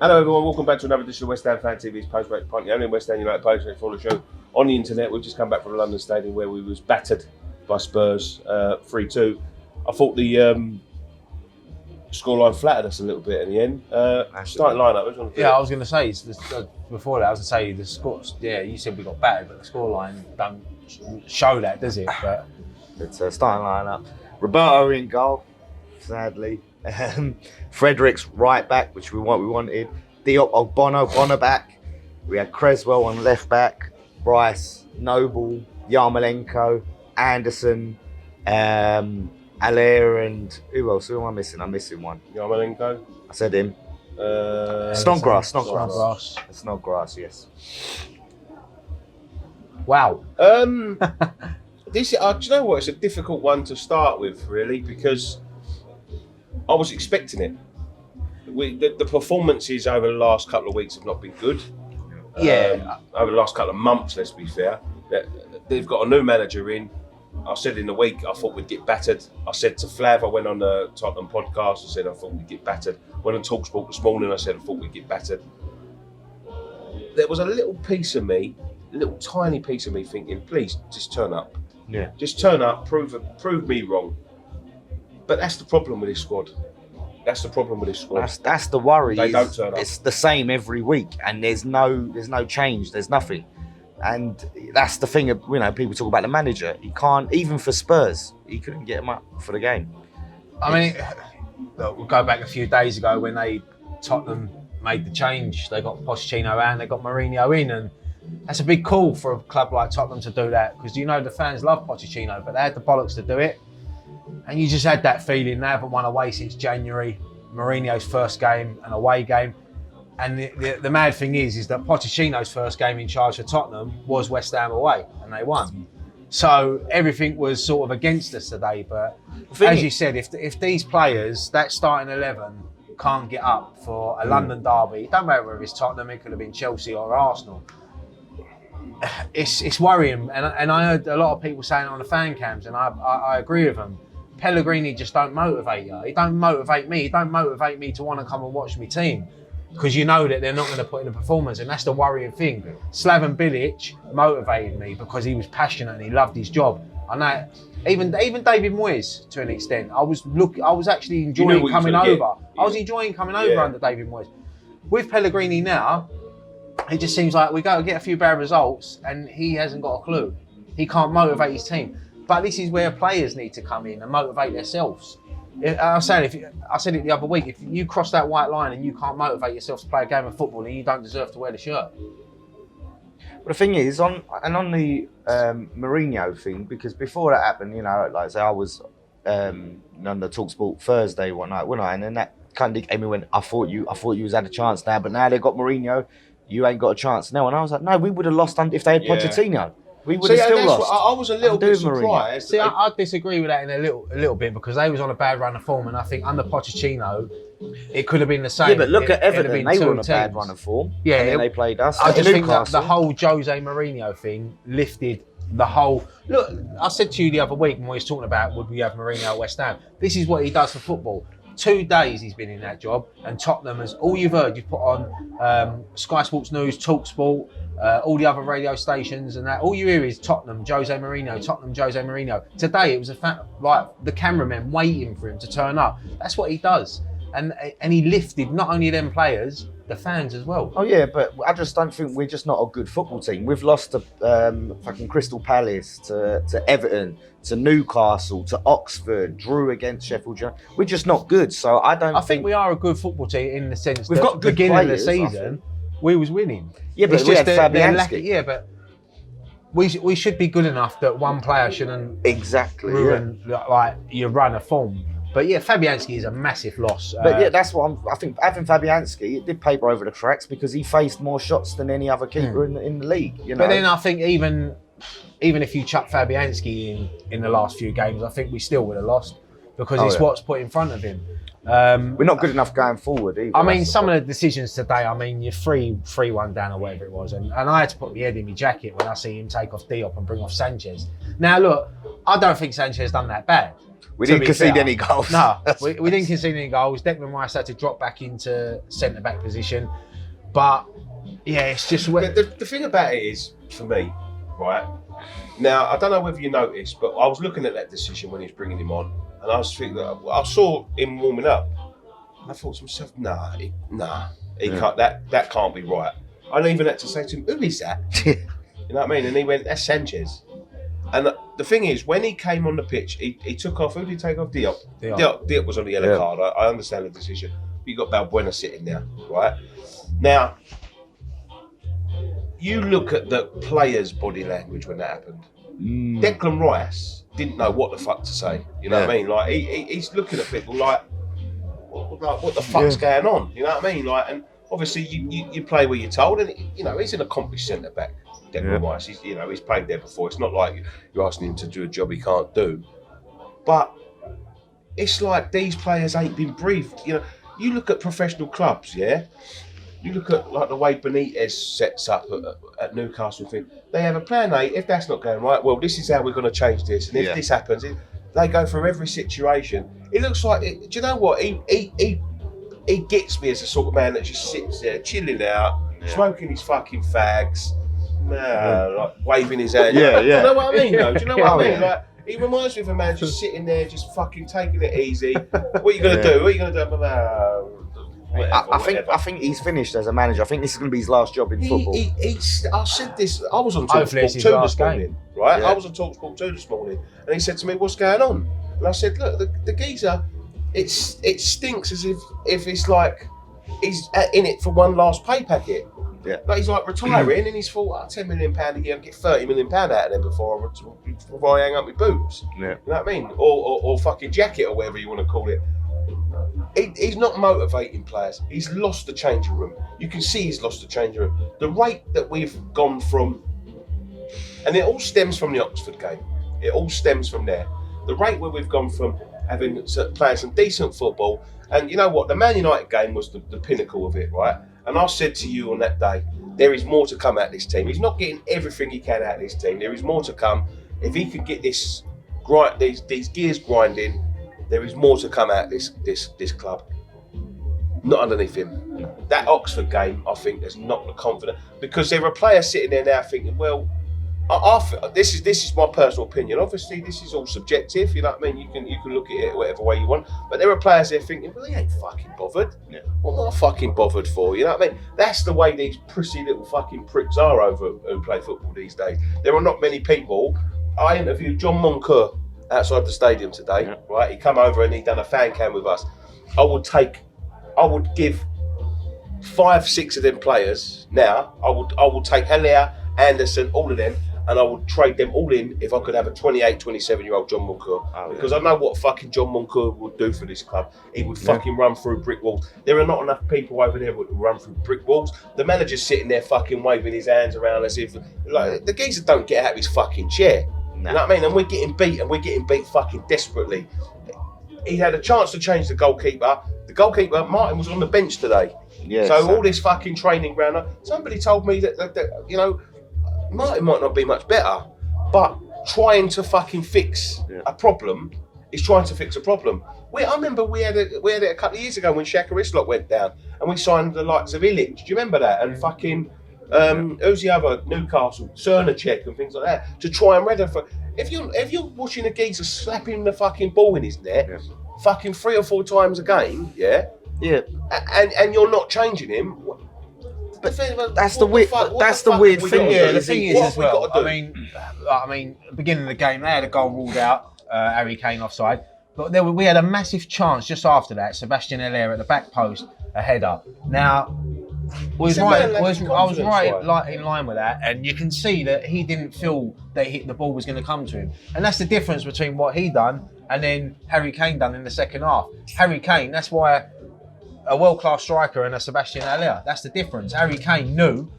Hello everyone, welcome back to another edition of West Ham Fan TV's Post-Match Pint, the only West Ham United post-match for the show on the internet. We've just come back from the London Stadium where we was battered by Spurs 3-2. I thought the scoreline flattered us a little bit in the end. Starting lineup. I was going to say before that. I was going to say the score. Yeah, you said we got battered, but the scoreline don't show that, does it? But it's a starting lineup. Roberto in goal, sadly. Fredericks right back, which we wanted. Diop, Bono back. We had Creswell on left back. Bryce, Noble, Yarmolenko, Anderson, Allaire, and who else? Who am I missing? I'm missing one. Yarmolenko. I said him. Snodgrass. Snodgrass, yes. Wow. This, do you know what? It's a difficult one to start with, really, because I was expecting it. The performances over the last couple of weeks have not been good. Yeah. Over the last couple of months, let's be fair. They've got a new manager in. I said in the week I thought we'd get battered. I said to Flav, I went on the Tottenham podcast, I said I thought we'd get battered. Went on TalkSport this morning, I said I thought we'd get battered. There was a little piece of me, a little tiny piece of me thinking, please, just turn up. Yeah. Just turn up, prove me wrong. But that's the problem with this squad. That's the worry. They don't turn up. It's the same every week, and there's no change. There's nothing, and that's the thing. People talk about the manager. He can't, even for Spurs, he couldn't get him up for the game. I mean, we'll go back a few days ago when Tottenham made the change. They got Pochettino and they got Mourinho in, and that's a big call for a club like Tottenham to do that, because the fans love Pochettino, but they had the bollocks to do it. And you just had that feeling. They haven't won away since January. Mourinho's first game, an away game. And the mad thing is that Pochettino's first game in charge for Tottenham was West Ham away, and they won. So everything was sort of against us today. But as you said, if these players, that starting 11, can't get up for a London derby, it don't matter whether it's Tottenham, it could have been Chelsea or Arsenal. It's worrying. And I heard a lot of people saying on the fan cams, and I agree with them. Pellegrini just don't motivate you. He don't motivate me. He don't motivate me to want to come and watch my team, because you know that they're not going to put in a performance, and that's the worrying thing. Slaven Bilic motivated me because he was passionate and he loved his job. I know. Even David Moyes, to an extent, I was actually enjoying coming over. Yeah. I was enjoying coming over under David Moyes. With Pellegrini now, it just seems like we go to get a few bad results and he hasn't got a clue. He can't motivate his team. But this is where players need to come in and motivate themselves. I said it the other week, if you cross that white line and you can't motivate yourself to play a game of football, then you don't deserve to wear the shirt. But the thing is, on the Mourinho thing, because before that happened, like I say, I was on the TalkSport Thursday one night, wasn't I? And then that kind of came in when I thought you was had a chance now, but now they've got Mourinho, you ain't got a chance now. And I was like, no, we would have lost if they had Pochettino. We would have still lost. I was a little bit surprised. See, I disagree with that in a little bit, because they was on a bad run of form, and I think under Pochettino, it could have been the same. Yeah, but look at Everton. They were on a bad run of form. Yeah, and then they played us. I just think that the whole Jose Mourinho thing lifted the whole. Look, I said to you the other week when we was talking about would we have Mourinho at West Ham. This is what he does for football. 2 days he's been in that job, and Tottenham has all you've heard. You've put on Sky Sports News, TalkSport, all the other radio stations, and that all you hear is Tottenham, Jose Mourinho. Today it was a fact, like the cameramen waiting for him to turn up. That's what he does, and he lifted not only them players, the fans as well. Oh yeah, but I just don't think we're just not a good football team. We've lost to fucking Crystal Palace, to Everton, to Newcastle, to Oxford, drew against Sheffield United. We're just not good. So I think we are a good football team in the sense we've that got good beginning players, of the season we was winning. Yeah, but we had Fabianski. Yeah, but we should be good enough that one player shouldn't ruin like your run of form. But yeah, Fabianski is a massive loss. But yeah, that's what I think. Having Fabianski, it did paper over the cracks because he faced more shots than any other keeper in the league. But then I think even if you chuck Fabianski in the last few games, I think we still would have lost. because it's what's put in front of him. We're not good enough going forward either. I mean, some of the decisions today, I mean, you're 3-1 down or whatever it was, and I had to put my head in my jacket when I see him take off Diop and bring off Sanchez. Now, look, I don't think Sanchez done that bad. We didn't concede any goals. No, we didn't concede any goals. Declan Rice had to drop back into centre-back position. But, yeah, it's just... The thing about it is, for me, right, now, I don't know whether you noticed, but I was looking at that decision when he was bringing him on, and I was thinking, I saw him warming up, and I thought to myself, he can't. That can't be right. I even had to say to him, "Who is that?" You know what I mean? And he went, "That's Sanchez." And the thing is, when he came on the pitch, he took off. Who did he take off? Diop. Diop was on the yellow card. I understand the decision. But you got Balbuena sitting there, right? Now, you look at the player's body language when that happened. Declan Rice didn't know what the fuck to say. You know what I mean? Like he's looking at people like what the fuck's going on? You know what I mean? Like, and obviously you play where you're told, and he's an accomplished centre back. Declan Rice, he's played there before. It's not like you're asking him to do a job he can't do. But it's like these players ain't been briefed. You look at professional clubs, You look at like the way Benitez sets up at Newcastle thing. They have a plan A. If that's not going right, well, this is how we're going to change this. And if this happens, they go through every situation. It looks like. Do you know what? He gets me as a sort of man that just sits there chilling out, smoking his fucking fags, like waving his hand. Yeah. Do you know what I mean? Though? Do you know what I mean? Like he reminds me of a man just sitting there, just fucking taking it easy. What are you going to do? What are you going to do? I think he's finished as a manager. I think this is going to be his last job in football. I said this. I was on TalkSport 2 this morning, right? I was on TalkSport 2 this morning, and he said to me, "What's going on?" And I said, "Look, the geezer, it stinks as if it's like he's in it for one last pay packet. Yeah, like he's like retiring, and he's thought, £10 million a year, I'll get £30 million out of them before I hang up my boots. Yeah, you know what I mean? Or fucking jacket or whatever you want to call it." He's not motivating players. He's lost the changing room. You can see he's lost the changing room. The rate that we've gone from, and it all stems from the Oxford game. It all stems from there. The rate where we've gone from having playing some decent football, and you know what? The Man United game was the pinnacle of it, right? And I said to you on that day, there is more to come out of this team. He's not getting everything he can out of this team. There is more to come. If he could get these gears grinding, there is more to come out of this club. Not underneath him. That Oxford game, I think, has knocked the confidence, because there are players sitting there now thinking, well, this is my personal opinion. Obviously, this is all subjective. You know what I mean? You can look at it whatever way you want. But there are players there thinking, well, he ain't fucking bothered. Yeah. What am I fucking bothered for? You know what I mean? That's the way these prissy little fucking pricks are over who play football these days. There are not many people. I interviewed John Moncur outside the stadium today, right? He come over and he done a fan cam with us. I would give 5-6 of them players now. I would take Haller, Anderson, all of them, and I would trade them all in if I could have a 28, 27-year-old John Moncur. Because I know what fucking John Moncur would do for this club. He would fucking run through brick walls. There are not enough people over there who would run through brick walls. The manager's sitting there fucking waving his hands around as if, like, the geezer don't get out of his fucking chair. You know what I mean? And we're getting beat fucking desperately. He had a chance to change the goalkeeper. The goalkeeper, Martin, was on the bench today. Yes, so all this fucking training ground. Somebody told me that Martin might not be much better, but trying to fucking fix a problem is trying to fix a problem. I remember we had it a couple of years ago when Shaka Islop went down, and we signed the likes of Illich. Do you remember that? And fucking who's the other? Newcastle, Cernacek and things like that, to try and ready for. If you're watching a geezer slapping the fucking ball in his net, fucking 3 or 4 times a game, and you're not changing him. But that's the weird thing. Yeah, the thing is as well. I mean, beginning of the game, they had a goal ruled out, Harry Kane offside. But we had a massive chance just after that. Sebastian Haller at the back post, a header. Now, I was right in line with that, and you can see that he didn't feel that the ball was going to come to him, and that's the difference between what he done and then Harry Kane done in the second half. Harry Kane, that's why a world-class striker and a Sebastian Haller, that's the difference. Harry Kane knew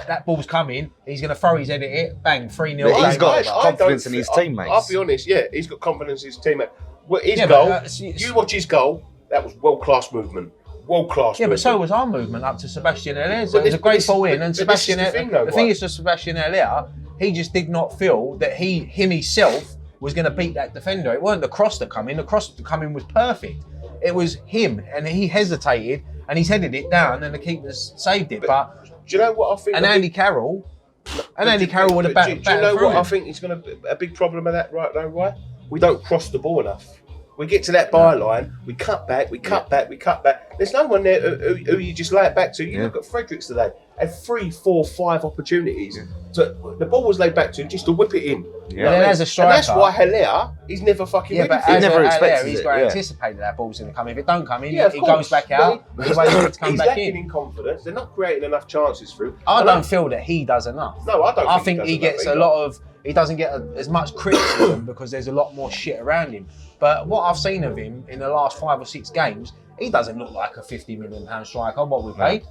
that ball's coming, he's going to throw his head at it, bang, 3-0. He's got confidence in his teammates. I'll be honest, he's got confidence in his teammates. Well, his goal. You watch his goal. That was world-class movement. World-class. Yeah, movement. but so was our movement up to Sebastian Haller. So it was a great ball in, and Sebastian. The thing is, for Sebastian Haller, he just did not feel that himself was going to beat that defender. It weren't the cross that come in. The cross that come in was perfect. It was him, and he hesitated, and he's headed it down, and the keeper's saved it. But do you know what I think? And Andy Carroll would have batted. Do you know what I think is going to be a big problem of that? Right now, right? We don't cross the ball enough. We get to that byline, we cut back. There's no one there who you just lay it back to. You look at Fredericks today, had 3, 4, 5 opportunities. The ball was laid back to him just to whip it in. As a striker, and that's why Haller, he's never fucking. Yeah, but he never expects he's it. got to anticipate that ball's going to come. If it don't come in, it goes back out. He's waiting to come he's back lacking in confidence. They're not creating enough chances through. I don't feel that he does enough. No, I don't. I think he gets a lot of. He doesn't get as much criticism because there's a lot more shit around him. But what I've seen of him in the last 5 or 6 games, he doesn't look like a £50 million striker. What we paid?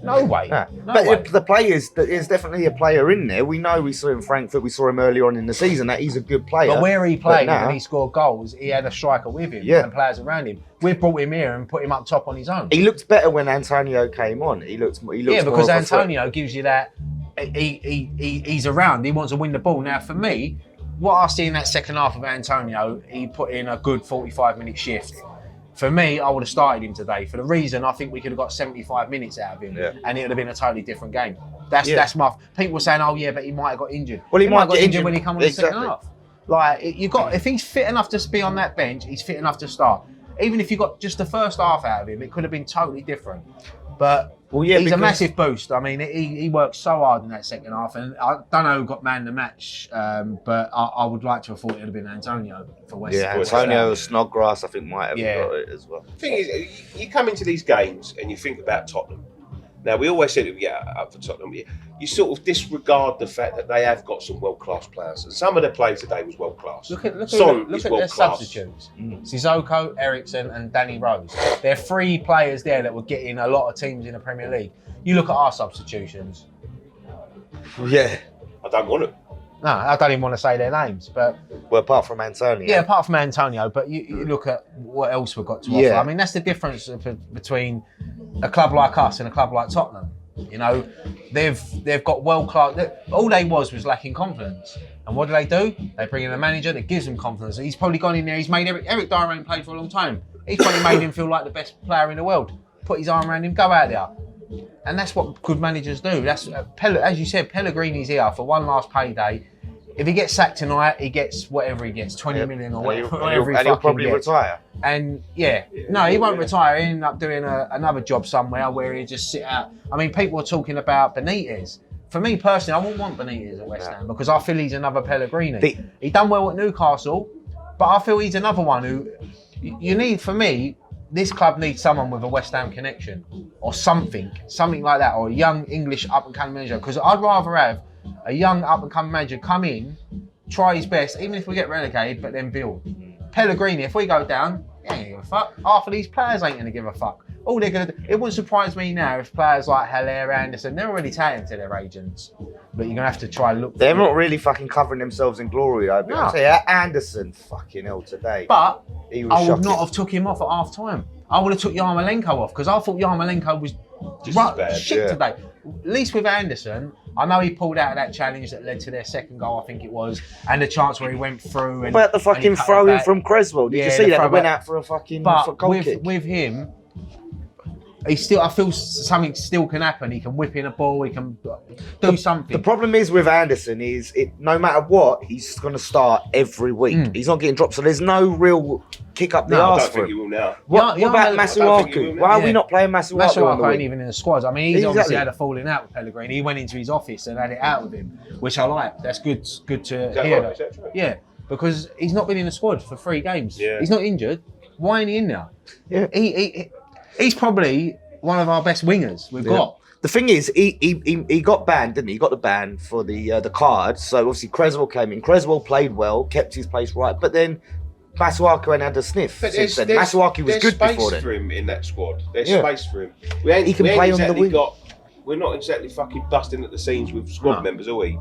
No way. No but way. The players, there's definitely a player in there. We know we saw him in Frankfurt. We saw him earlier on in the season. That he's a good player. But where he played and he scored goals, he had a striker with him and players around him. We've brought him here and put him up top on his own. He looked better when Antonio came on. He looks because Antonio gives you that. He's around. He wants to win the ball. Now, for me, what I see in that second half of Antonio, he put in a good 45-minute shift. For me, I would have started him today for the reason I think we could have got 75 minutes out of him, and it would have been a totally different game. That's my. People were saying, "Oh yeah, but he might have got injured." Well, he might have got get injured when he come on the second half. Like if he's fit enough to be on that bench, he's fit enough to start. Even if you got just the first half out of him, it could have been totally different. But he's a massive boost. I mean, he worked so hard in that second half, and I don't know who got man of the match, but I would like to have thought it would have been Antonio for West Ham. Yeah, Antonio Snodgrass, I think, might have got it as well. The thing is, you come into these games and you think about Tottenham. Now, we always said, up for Tottenham. You sort of disregard the fact that they have got some world-class players. And some of their players today was world-class. Look at their substitutes. Sissoko, Eriksen and Danny Rose. There are 3 players there that were getting a lot of teams in the Premier League. You look at our substitutions. Yeah. I don't want to. No, I don't even want to say their names, but... Well, apart from Antonio. Yeah, apart from Antonio, but you look at what else we've got to offer. I mean, that's the difference between a club like us and a club like Tottenham. You know, they've got world-class... All they was lacking confidence. And what do? They bring in a manager that gives them confidence. He's probably gone in there, he's made Eric Dyer ain't played for a long time. He's probably made him feel like the best player in the world. Put his arm around him, go out there. And that's what good managers do. That's as you said, Pellegrini's here for one last payday. If he gets sacked tonight, he gets whatever he gets, 20 million or whatever he he'll probably gets. retire. And no, he won't retire. He'll end up doing another job somewhere where he'll just sit out. I mean, people are talking about Benitez. For me personally, I wouldn't want Benitez at West Ham because I feel he's another Pellegrini. He done well at Newcastle, but I feel he's another one who you need. For me, this club needs someone with a West Ham connection or something like that, or a young English up-and-coming manager. Because I'd rather have a young up-and-coming manager come in, try his best, even if we get relegated, but then build. Pellegrini, if we go down, he ain't give a fuck. Half of these players ain't going to give a fuck. All they're going to do, it wouldn't surprise me now if players like Haller, Anderson, they're already taken to their agents. But you're going to have to try and look. They're not really fucking covering themselves in glory, though. I'll tell you, Anderson, fucking hell, today. But I would not have took him off at half time. I would have took Yarmolenko off because I thought Yarmolenko was shit today. At least with Anderson, I know he pulled out of that challenge that led to their second goal, I think it was, and the chance where he went through. And, what about the fucking throw-in from Creswell? Did you see that? He went out for a fucking goal kick. With him, I feel something still can happen. He can whip in a ball. He can do something. The problem is with Anderson is no matter what, he's going to start every week. He's not getting dropped, so there's no real kick up the arse for him. I don't think he will now. What about Masuaku? Why are we not playing Masuaku? Masuaku ain't even in the squad. I mean, he's obviously had a falling out with Pellegrini. He went into his office and had it out with him, which I like. That's good to hear. Right? Is that true? Yeah, because he's not been in the squad for 3 games. Yeah. He's not injured. Why ain't he in there? Yeah. He's probably one of our best wingers we've got. The thing is, he got banned, didn't he? He got the ban for the card. So obviously Creswell came in. Creswell played well, kept his place right, but then Masuaku ain't had a sniff since then. Masuaku was good before then. There's space for him in that squad. There's space for him. He can play on the wing. We're not exactly fucking busting at the seams with squad members, are we?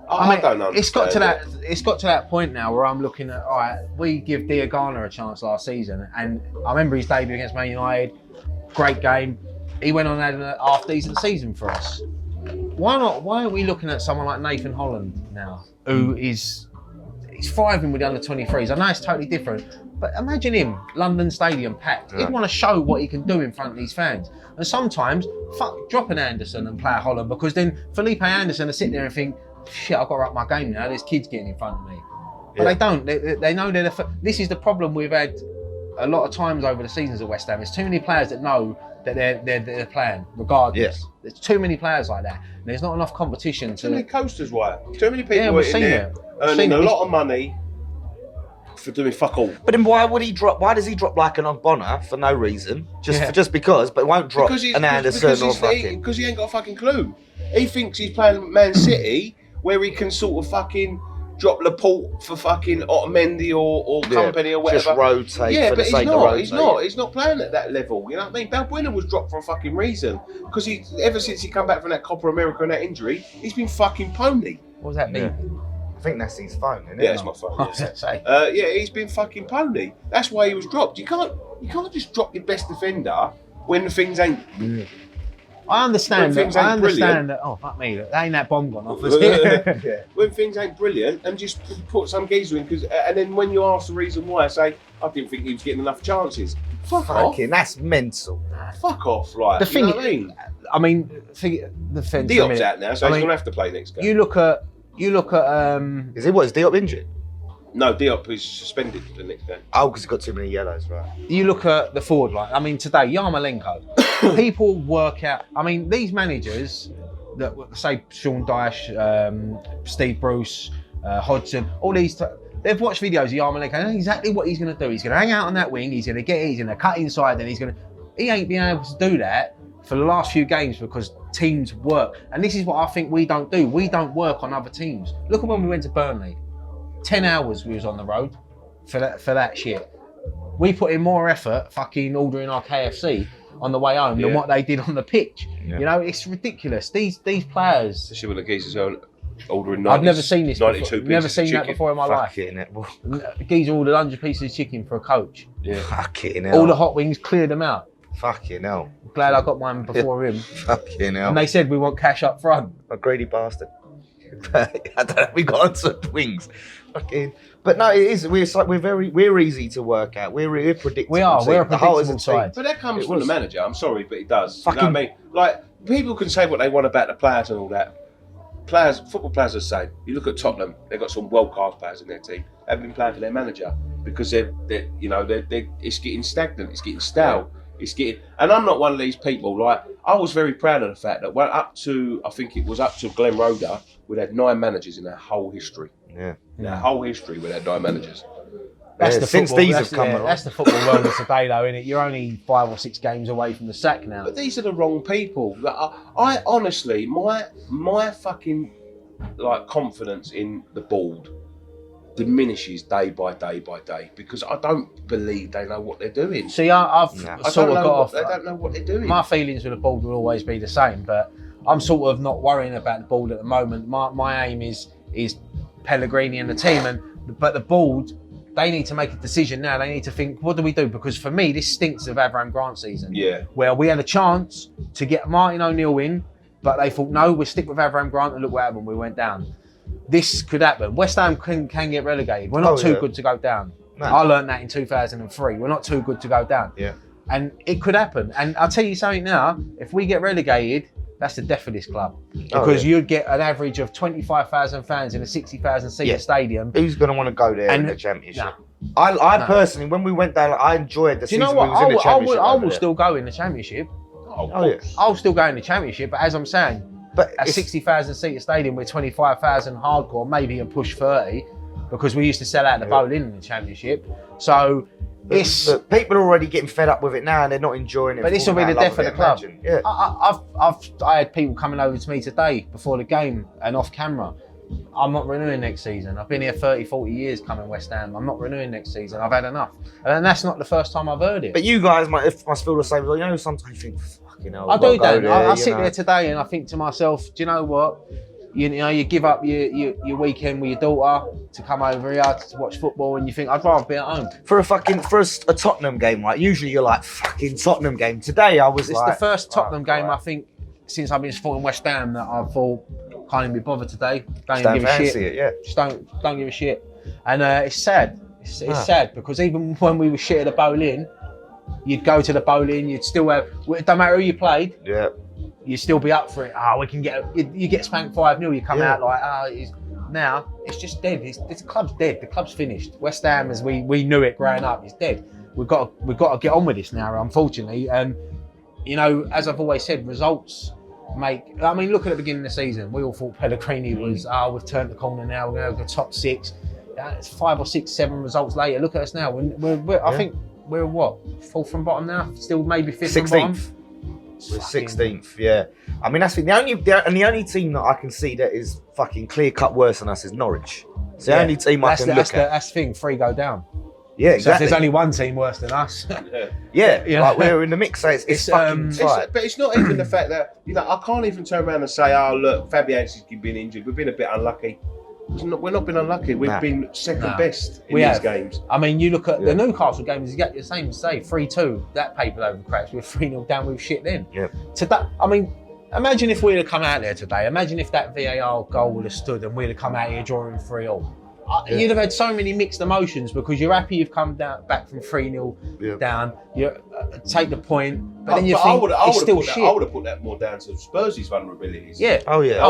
I don't understand. It's got to that point now where I'm looking at, all right, we give Diagana a chance last season, and I remember his debut against Man United, great game. He went on and had a half-decent season for us. Why not? Why aren't we looking at someone like Nathan Holland now, who he's thriving with the under-23s? I know it's totally different, but imagine him, London Stadium packed. He'd want to show what he can do in front of these fans. And sometimes, drop an Anderson and play a Holland, because then Felipe Anderson will sit there and think, shit, I've got to up my game now. There's kids getting in front of me. But they don't. They know they're this is the problem we've had a lot of times over the seasons at West Ham. There's too many players that know that they're playing, regardless. Yes. There's too many players like that. And there's not enough competition. Too many coasters, why? Too many people we've in seen there it. earning a lot of money for doing fuck all. But then why does he drop like an Ogbonna for no reason? Just because, but won't drop an Anderson or fucking... Because he ain't got a fucking clue. He thinks he's playing Man City, where he can sort of fucking drop Laporte for fucking Otamendi or Company or whatever. Just rotate. Yeah, for but the sake of rotating. he's not playing at that level. You know what I mean? Balbuena was dropped for a fucking reason. Because ever since he come back from that Copa America and that injury, he's been fucking pony. What does that mean? I think that's his phone, isn't it? Yeah, it's my phone. Yeah. He's been fucking pony. That's why he was dropped. You can't just drop your best defender when the things ain't. I understand that. Oh fuck me! That ain't that bomb gone off. Is it? When things ain't brilliant, and just put some geezer in, and then when you ask the reason why, I say I didn't think he was getting enough chances. Fuck off! That's mental. Fuck off! Like the thing, you know what I mean? I mean, the fence. Diop's out now, so he's gonna have to play next game. You look at. Is Diop injured? No, Diop is suspended for the next game. Oh, because he's got too many yellows, right? You look at the forward line. I mean, today, Yarmolenko. People work out. I mean, these managers, that say Sean Dyche, Steve Bruce, Hodgson, all these, they've watched videos of Yarmolenko. They know exactly what he's going to do. He's going to hang out on that wing. He's going to cut inside, and he ain't been able to do that for the last few games because teams work. And this is what I think we don't do. We don't work on other teams. Look at when we went to Burnley. 10 hours we was on the road for that shit. We put in more effort fucking ordering our KFC on the way home than what they did on the pitch. Yeah. You know, it's ridiculous. These players. Especially when the geezers are ordering 90, I've never seen this 92 before. Never seen that before in my life. Geezer ordered 100 pieces of chicken for a coach. Yeah. Fucking hell. All the hot wings, cleared them out. Fucking hell. Glad I got mine before him. Fucking hell. And they said we want cash up front. A greedy bastard. I don't know. We got onto wings. Fucking. But no, it is. We're easy to work out. We're predictable. We are. We're a predictable side. But that comes from the manager. I'm sorry, but it does. You know what I mean? Like people can say what they want about the players and all that. Football players are the same. You look at Tottenham. They've got some world-class players in their team. They haven't been playing for their manager because it's getting stagnant. It's getting stale. It's getting, and I'm not one of these people. Like I was very proud of the fact that I think it was up to Glenn Roeder, we'd had 9 managers in our whole history. Yeah. In our whole history, we'd had 9 managers. That's the since football, these have come along. That's the football world of today, though, isn't it? You're only 5 or 6 games away from the sack now. But these are the wrong people. I honestly, my fucking like confidence in the board diminishes day by day by day because I don't believe they know what they're doing. See, I've sort of got off. They don't know what they're doing. My feelings with the board will always be the same, but I'm sort of not worrying about the board at the moment. My aim is Pellegrini and the team, but the board, they need to make a decision now. They need to think, what do we do? Because for me, this stinks of Avram Grant season. Yeah. Where we had a chance to get Martin O'Neill in, but they thought, no, we'll stick with Avram Grant, and look what happened. We went down. This could happen. West Ham can get relegated. We're not too good to go down. No. I learned that in 2003. We're not too good to go down. Yeah. And it could happen. And I'll tell you something now, if we get relegated, that's the death of this club. Because you'd get an average of 25,000 fans in a 60,000 seat stadium. Who's going to want to go there in the Championship? I personally, when we went down, I enjoyed the season. Do you know what? In the Championship I will still go in the Championship. I'll still go in the Championship, but as I'm saying, a 60,000 seat stadium with 25,000 hardcore, maybe a push 30, because we used to sell out the bowling in the Championship. So but people are already getting fed up with it now, and they're not enjoying it. But this will be the death of the club. Yeah. I had people coming over to me today before the game and off camera. I'm not renewing next season. I've been here 30, 40 years coming West Ham. I'm not renewing next season. I've had enough. And that's not the first time I've heard it. But you guys must feel the same. You know, sometimes you think, fucking hell. I do, Dan. I sit there today and I think to myself, do you know what? You know, you give up your weekend with your daughter to come over here to watch football, and you think I'd rather be at home. For a Tottenham game, right? Usually you're like fucking Tottenham game. Today I was It's the first Tottenham game I think since I've been supporting West Ham that I thought can't even be bothered today. Don't even give a shit. It, yeah. Just don't give a shit. And it's sad. It's sad because even when we were shit at the bowling, you'd go to the bowling, you'd still have. It don't matter who you played. Yeah. You'd still be up for it. We can get. You get spanked 5-0. You come out like, now it's just dead. The club's dead. The club's finished. West Ham, as we knew it growing up, is dead. We've got to get on with this now, unfortunately. And you know, as I've always said, results make. I mean, look at the beginning of the season. We all thought Pellegrini was. We've turned the corner now. We're going to go top 6. It's 5 or 6, 7 results later. Look at us now. I think we're what? 4th from bottom now. Still maybe 5th from bottom. We're 16th, yeah. I mean, that's the only team that I can see that is fucking clear cut worse than us is Norwich. It's the only team I can look at. That's the thing. 3 go down. Yeah, exactly. So if there's only one team worse than us. Yeah, like we're in the mix. So it's fucking tight. But it's not even the fact that I can't even turn around and say, "Oh, look, Fabianski's been injured. We've been a bit unlucky." We're not been unlucky. We've been second best in these games. I mean, you look at the Newcastle game is exactly the same. Say 3-2, that papered over cracks. We're 3-0 down with shit then. Yeah. I mean, imagine if we'd have come out there today. Imagine if that VAR goal would have stood and we'd have come out here drawing 3-3. You'd have had so many mixed emotions because you're happy you've come back from 3-0 down. You take the point, but then you think it's still shit. I would have put that more down to Spurs' vulnerabilities. Yeah. Oh yeah.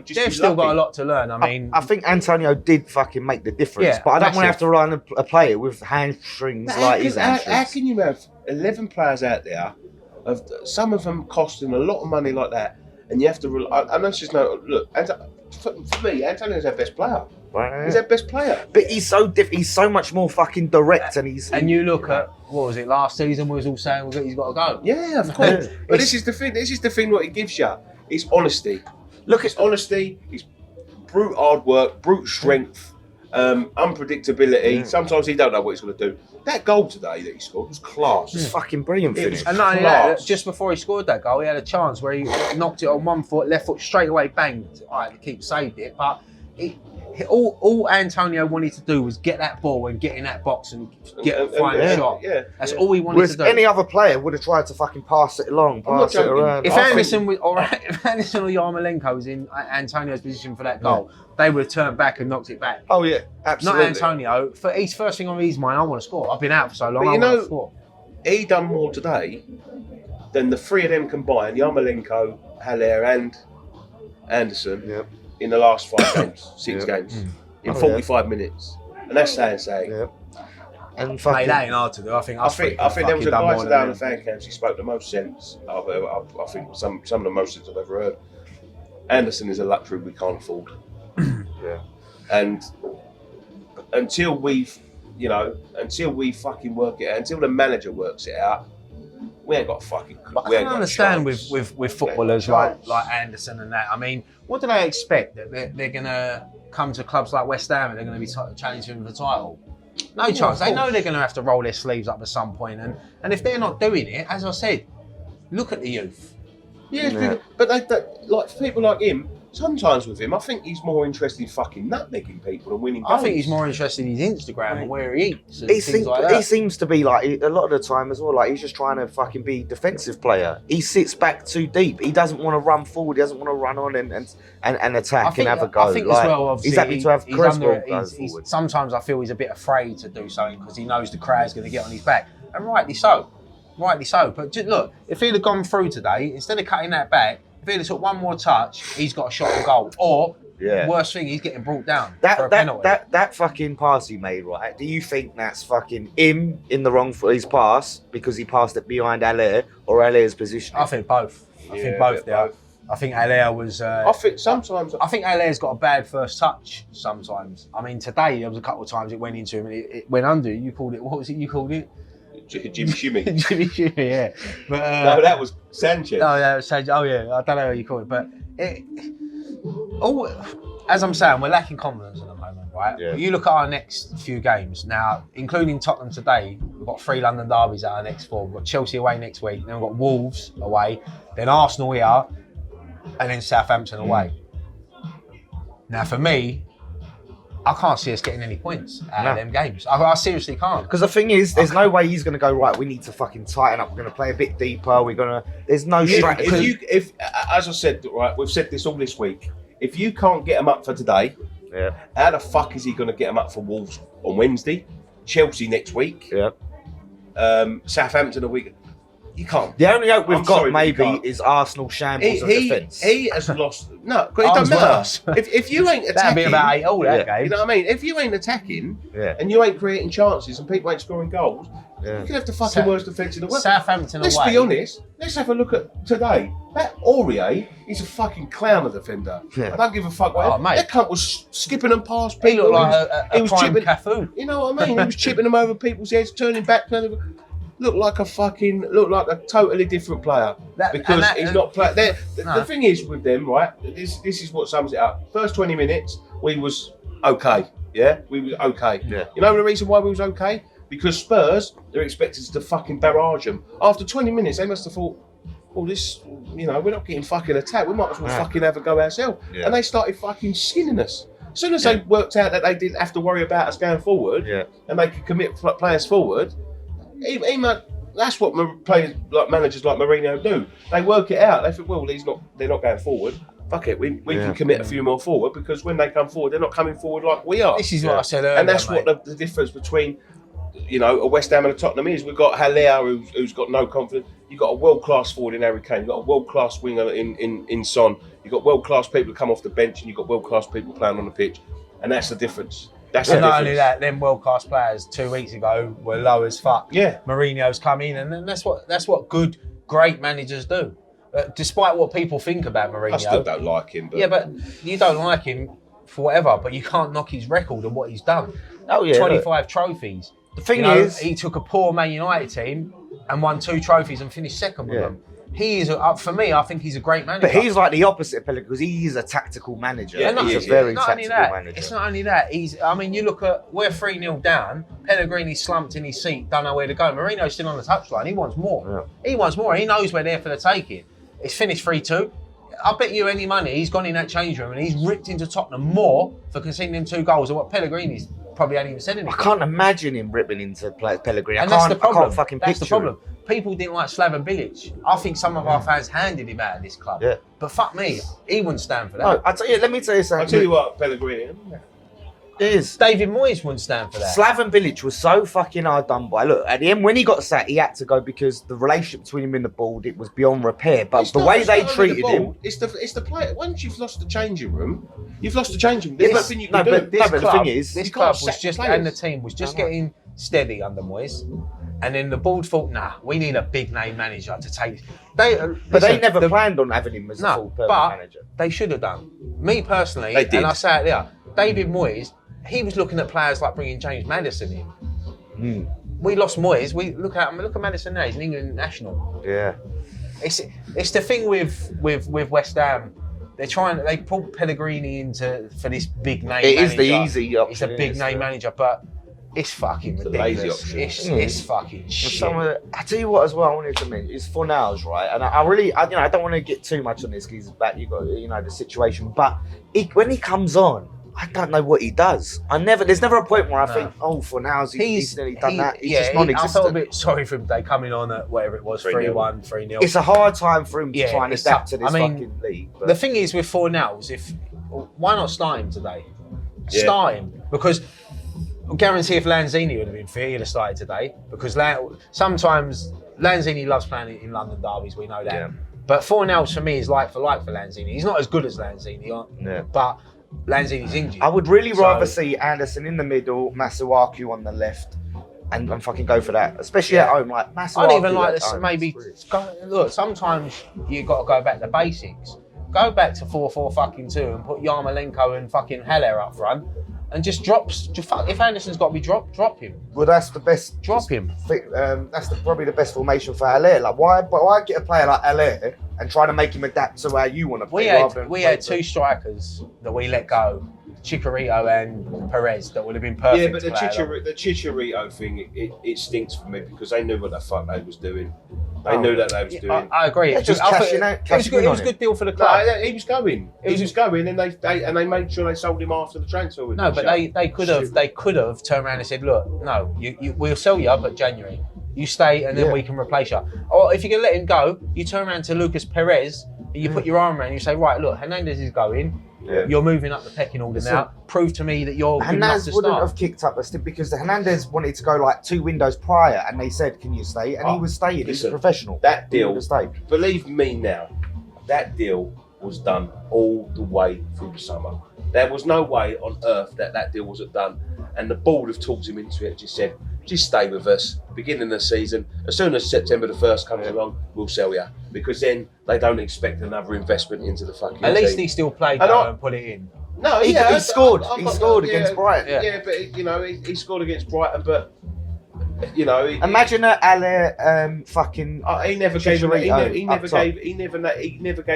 They've still got a lot to learn. I mean, I think Antonio did fucking make the difference, but I don't want to have to run a player with hamstrings like his hamstrings. How can you have 11 players out there, some of them costing a lot of money like that, and you have to rely? And that's just look. For me, Antonio's our best player. Right. He's our best player. But he's so he's so much more fucking direct, and you look at what was it last season? We was all saying he's got to go. Yeah, of course. But this is the thing. This is the thing. What he gives you is honesty. Look, it's honesty. It's brute hard work, brute strength, unpredictability. Yeah. Sometimes he don't know what he's going to do. That goal today that he scored was class. It's fucking brilliant finish. And not only that, just before he scored that goal, he had a chance where he knocked it on one foot, left foot straight away, banged. All right, the keeper saved it, but all Antonio wanted to do was get that ball and get in that box and find a shot. Yeah, that's all he wanted to do. Any other player would have tried to fucking pass it along, pass it around. If Anderson or Yarmolenko was in Antonio's position for that goal, they would have turned back and knocked it back. Oh yeah, absolutely. Not Antonio. For his first thing on his mind, I want to score. I've been out for so long. But I want to score. He done more today than the 3 of them combined: Yarmolenko, Haller, and Anderson. Yep. In the last 5 games, 6 games, in 45 minutes, and that's saying. Yeah. And mate, that ain't hard to do. I think there was a guy today in the fan camps. He spoke the most sense. I think some of the most sense I've ever heard. Anderson is a luxury we can't afford. Yeah. And until we fucking work it out, until the manager works it out, we ain't got fucking. I can understand with footballers like Anderson and that. I mean, what do they expect that they're going to come to clubs like West Ham and they're going to be challenging for the title? No chance. They know they're going to have to roll their sleeves up at some point, and if they're not doing it, as I said, look at the youth. Yeah. But like people like him. Sometimes with him, I think he's more interested in fucking nutmegging people and winning goals. I think he's more interested in his Instagram and where he eats and things like that. He seems to be like, a lot of the time as well, like he's just trying to fucking be a defensive player. He sits back too deep. He doesn't want to run forward. He doesn't want to run on and attack and have a go. I think as well, obviously, he's happy to have Creswell go forward. Sometimes I feel he's a bit afraid to do something because he knows the crowd's going to get on his back. And rightly so. But just look, if he'd have gone through today, instead of cutting that back, if he'd have took one more touch, he's got a shot on goal. Or, worst thing, he's getting brought down for a penalty. That fucking pass he made, right? Do you think that's fucking him in the wrong foot, his pass, because he passed it behind Haller, or Haller's position? I think both. I think both. I think Haller was... I think Haller's got a bad first touch sometimes. I mean, today, there was a couple of times it went into him and it went under. You called it... What was it you called it? Jimmy Shimmy. Jimmy Shimmy, yeah. But, no, that was Sanchez. Oh, yeah, Sanchez. Oh, yeah. I don't know how you call it. But as I'm saying, we're lacking confidence at the moment, right? Yeah. You look at our next few games. Now, including Tottenham today, we've got 3 London derbies at our next 4. We've got Chelsea away next week. Then we've got Wolves away. Then Arsenal here. and then Southampton away. Now, for me, I can't see us getting any points out of them games. I seriously can't. Because the thing is, there's no way he's going to go, right, we need to fucking tighten up. We're going to play a bit deeper. There's no strategy. If, as I said, right, we've said this all this week. If you can't get him up for today, how the fuck is he going to get him up for Wolves on Wednesday? Chelsea next week? Southampton a week? You can't. The only hope we've got maybe is Arsenal shambles of defence. He has lost. No, but it doesn't matter. If you ain't attacking, that'd be about 8-8 that game. You know what I mean? If you ain't attacking and you ain't creating chances and people ain't scoring goals, you can have the fucking worst defence in the world. Southampton Let's be honest. Let's have a look at today. That Aurier is a fucking clown of defender. I don't give a fuck what. That cunt was skipping them past people. He looked like a prime Cafu. You know what I mean? He was chipping them over people's heads, turning back, looked like a totally different player because he's not playing. The thing is with them, right? This is what sums it up. First 20 minutes, we was okay. Yeah, we was okay. Yeah. You know the reason why we was okay? Because Spurs, they're expected to fucking barrage them. After 20 minutes, they must have thought, well, this, we're not getting fucking attacked. We might as well fucking have a go ourselves. Yeah. And they started fucking skinning us. As soon as they worked out that they didn't have to worry about us going forward, and they could commit players forward. That's what managers like Mourinho do. They work it out. They think, well, they're not going forward. Fuck it, we can commit a few more forward because when they come forward, they're not coming forward like we are. This is what I said earlier, and that's what the difference between a West Ham and a Tottenham is. We've got Haller who's got no confidence. You've got a world-class forward in Harry Kane. You've got a world-class winger in Son. You've got world-class people who come off the bench, and you've got world-class people playing on the pitch, and that's the difference. And not only that, them world-class players 2 weeks ago were low as fuck. Yeah. Mourinho's come in, and then that's what good, great managers do. Despite what people think about Mourinho. I still don't like him. But... Yeah, but you don't like him for whatever, but you can't knock his record and what he's done. Oh, yeah. 25 trophies. The thing is... He took a poor Man United team and won 2 trophies and finished second with them. He is, for me, I think he's a great manager. But he's like the opposite of Pellegrini because he is a tactical manager. Yeah, he's a very tactical manager. It's not only that. You look at, we're 3-0 down, Pellegrini slumped in his seat, don't know where to go. Mourinho's still on the touchline, he wants more. He wants more, he knows we're there for the taking. It's finished 3-2. I bet you any money he's gone in that change room and he's ripped into Tottenham more for conceding them 2 goals than what Pellegrini's probably hadn't even said anything. I can't imagine him ripping into Pellegrini. And that's the problem. I can't fucking picture That's the problem. People didn't like Slaven Bilic. I think some of our fans handed him out of this club. Yeah. But fuck me, he wouldn't stand for that. No, let me tell you something. I'll tell you what, Pellegrini is. David Moyes wouldn't stand for that. Slaven Bilic was so fucking hard done by. Look, at the end, when he got sacked, he had to go because the relationship between him and the board, it was beyond repair. But the way they treated him... It's the player. Once you've lost the changing room, you've lost the changing room. There's nothing you can do. But the thing is... This club was just, and the team was just getting steady under Moyes. And then the board thought, we need a big name manager to take. They never planned on having him as a full permanent manager. They should have done. Me personally, and I say it there, David Moyes, he was looking at players like bringing James Maddison in. We lost Moyes. We look at Maddison now. He's an England national. Yeah. It's the thing with West Ham. They pulled Pellegrini for this big name. It manager. Is the easy option. It's a big name manager, but. It's fucking ridiculous. It's fucking shit. I tell you what, as well, I wanted to mention is Fornals, right? And I don't want to get too much on this because back you got the situation, but when he comes on, I don't know what he does. There's never a point where I think, Fornals, he's nearly done that. He's just non-existent. I felt a bit sorry for him today coming on at whatever it was, 3-1, 3-0. It's a hard time for him to try and adapt to this fucking league. But the thing is with Fornals, why not start him today? Start him because. I guarantee if Lanzini would have been fit, he'd have started today. Because sometimes Lanzini loves playing in London derbies, we know that. Yeah. But Fornals for me is like for Lanzini. He's not as good as Lanzini, but Lanzini's injured. I would really rather see Anderson in the middle, Masuaku on the left, and fucking go for that. Especially at home, like Masuaku. I'd even like this, maybe. Look, sometimes you got to go back to basics. Go back to 4-4-2 and put Yarmolenko and fucking Haller up front. And just if Anderson's got to be dropped, drop him. Well, that's the best. Drop him. That's probably the best formation for Haller. Like, why get a player like Haller and try to make him adapt to how you want to play? We had 2 strikers that we let go Chicharito and Perez that would have been perfect. Yeah, but the to play along. Chicharito thing, it stinks for me because they knew what the fuck they was doing. They knew that they was doing. I agree. They're just cashing out. It was a good deal for the club. No, he was going. He was going, and they made sure they sold him after the transfer window. No, but they could have turned around and said, look, no, we'll sell you, but January. You stay, and then we can replace you. Or if you're going to let him go, you turn around to Lucas Perez, and you put your arm around and you say, right, look, Hernandez is going. Yeah. You're moving up the pecking order now. Prove to me that you're good enough to start. Hernandez wouldn't have kicked up a step because Hernandez wanted to go like 2 windows prior, and they said, "Can you stay?" And he was staying. He's a professional. That deal, believe me now, that deal was done all the way through the summer. There was no way on earth that deal wasn't done, and the board have talked him into it. Just said, "Just stay with us. Beginning of the season, as soon as September the 1st comes along, we'll sell you." Because then they don't expect another investment into the fucking At least team. he still played and put it in. No, he scored. He scored against Brighton. Yeah, but he scored against Brighton. But imagine that Ale fucking. He never gave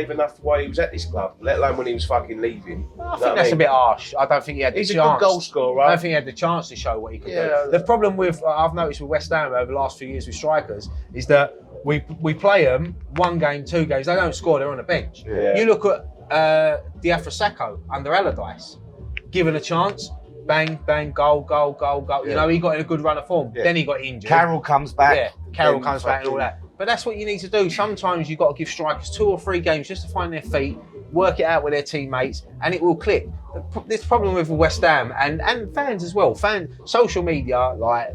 enough while he was at this club, let alone when he was fucking leaving. I think that's a bit harsh. I don't think he had the chance. He's a good goal scorer, right? I don't think he had the chance to show what he could do. The problem with I've noticed with West Ham over the last few years with strikers is that we play them 1 game, 2 games. They don't score. They're on the bench. Yeah. You look at Diafra under Allardyce, given a chance, bang, bang, goal. Yeah. You know, he got in a good run of form. Yeah. Then he got injured. Carroll comes back. Yeah, Carroll comes back and all that. But that's what you need to do. Sometimes you've got to give strikers 2 or 3 games just to find their feet, work it out with their teammates, and it will click. This problem with West Ham and fans as well. Social media, like,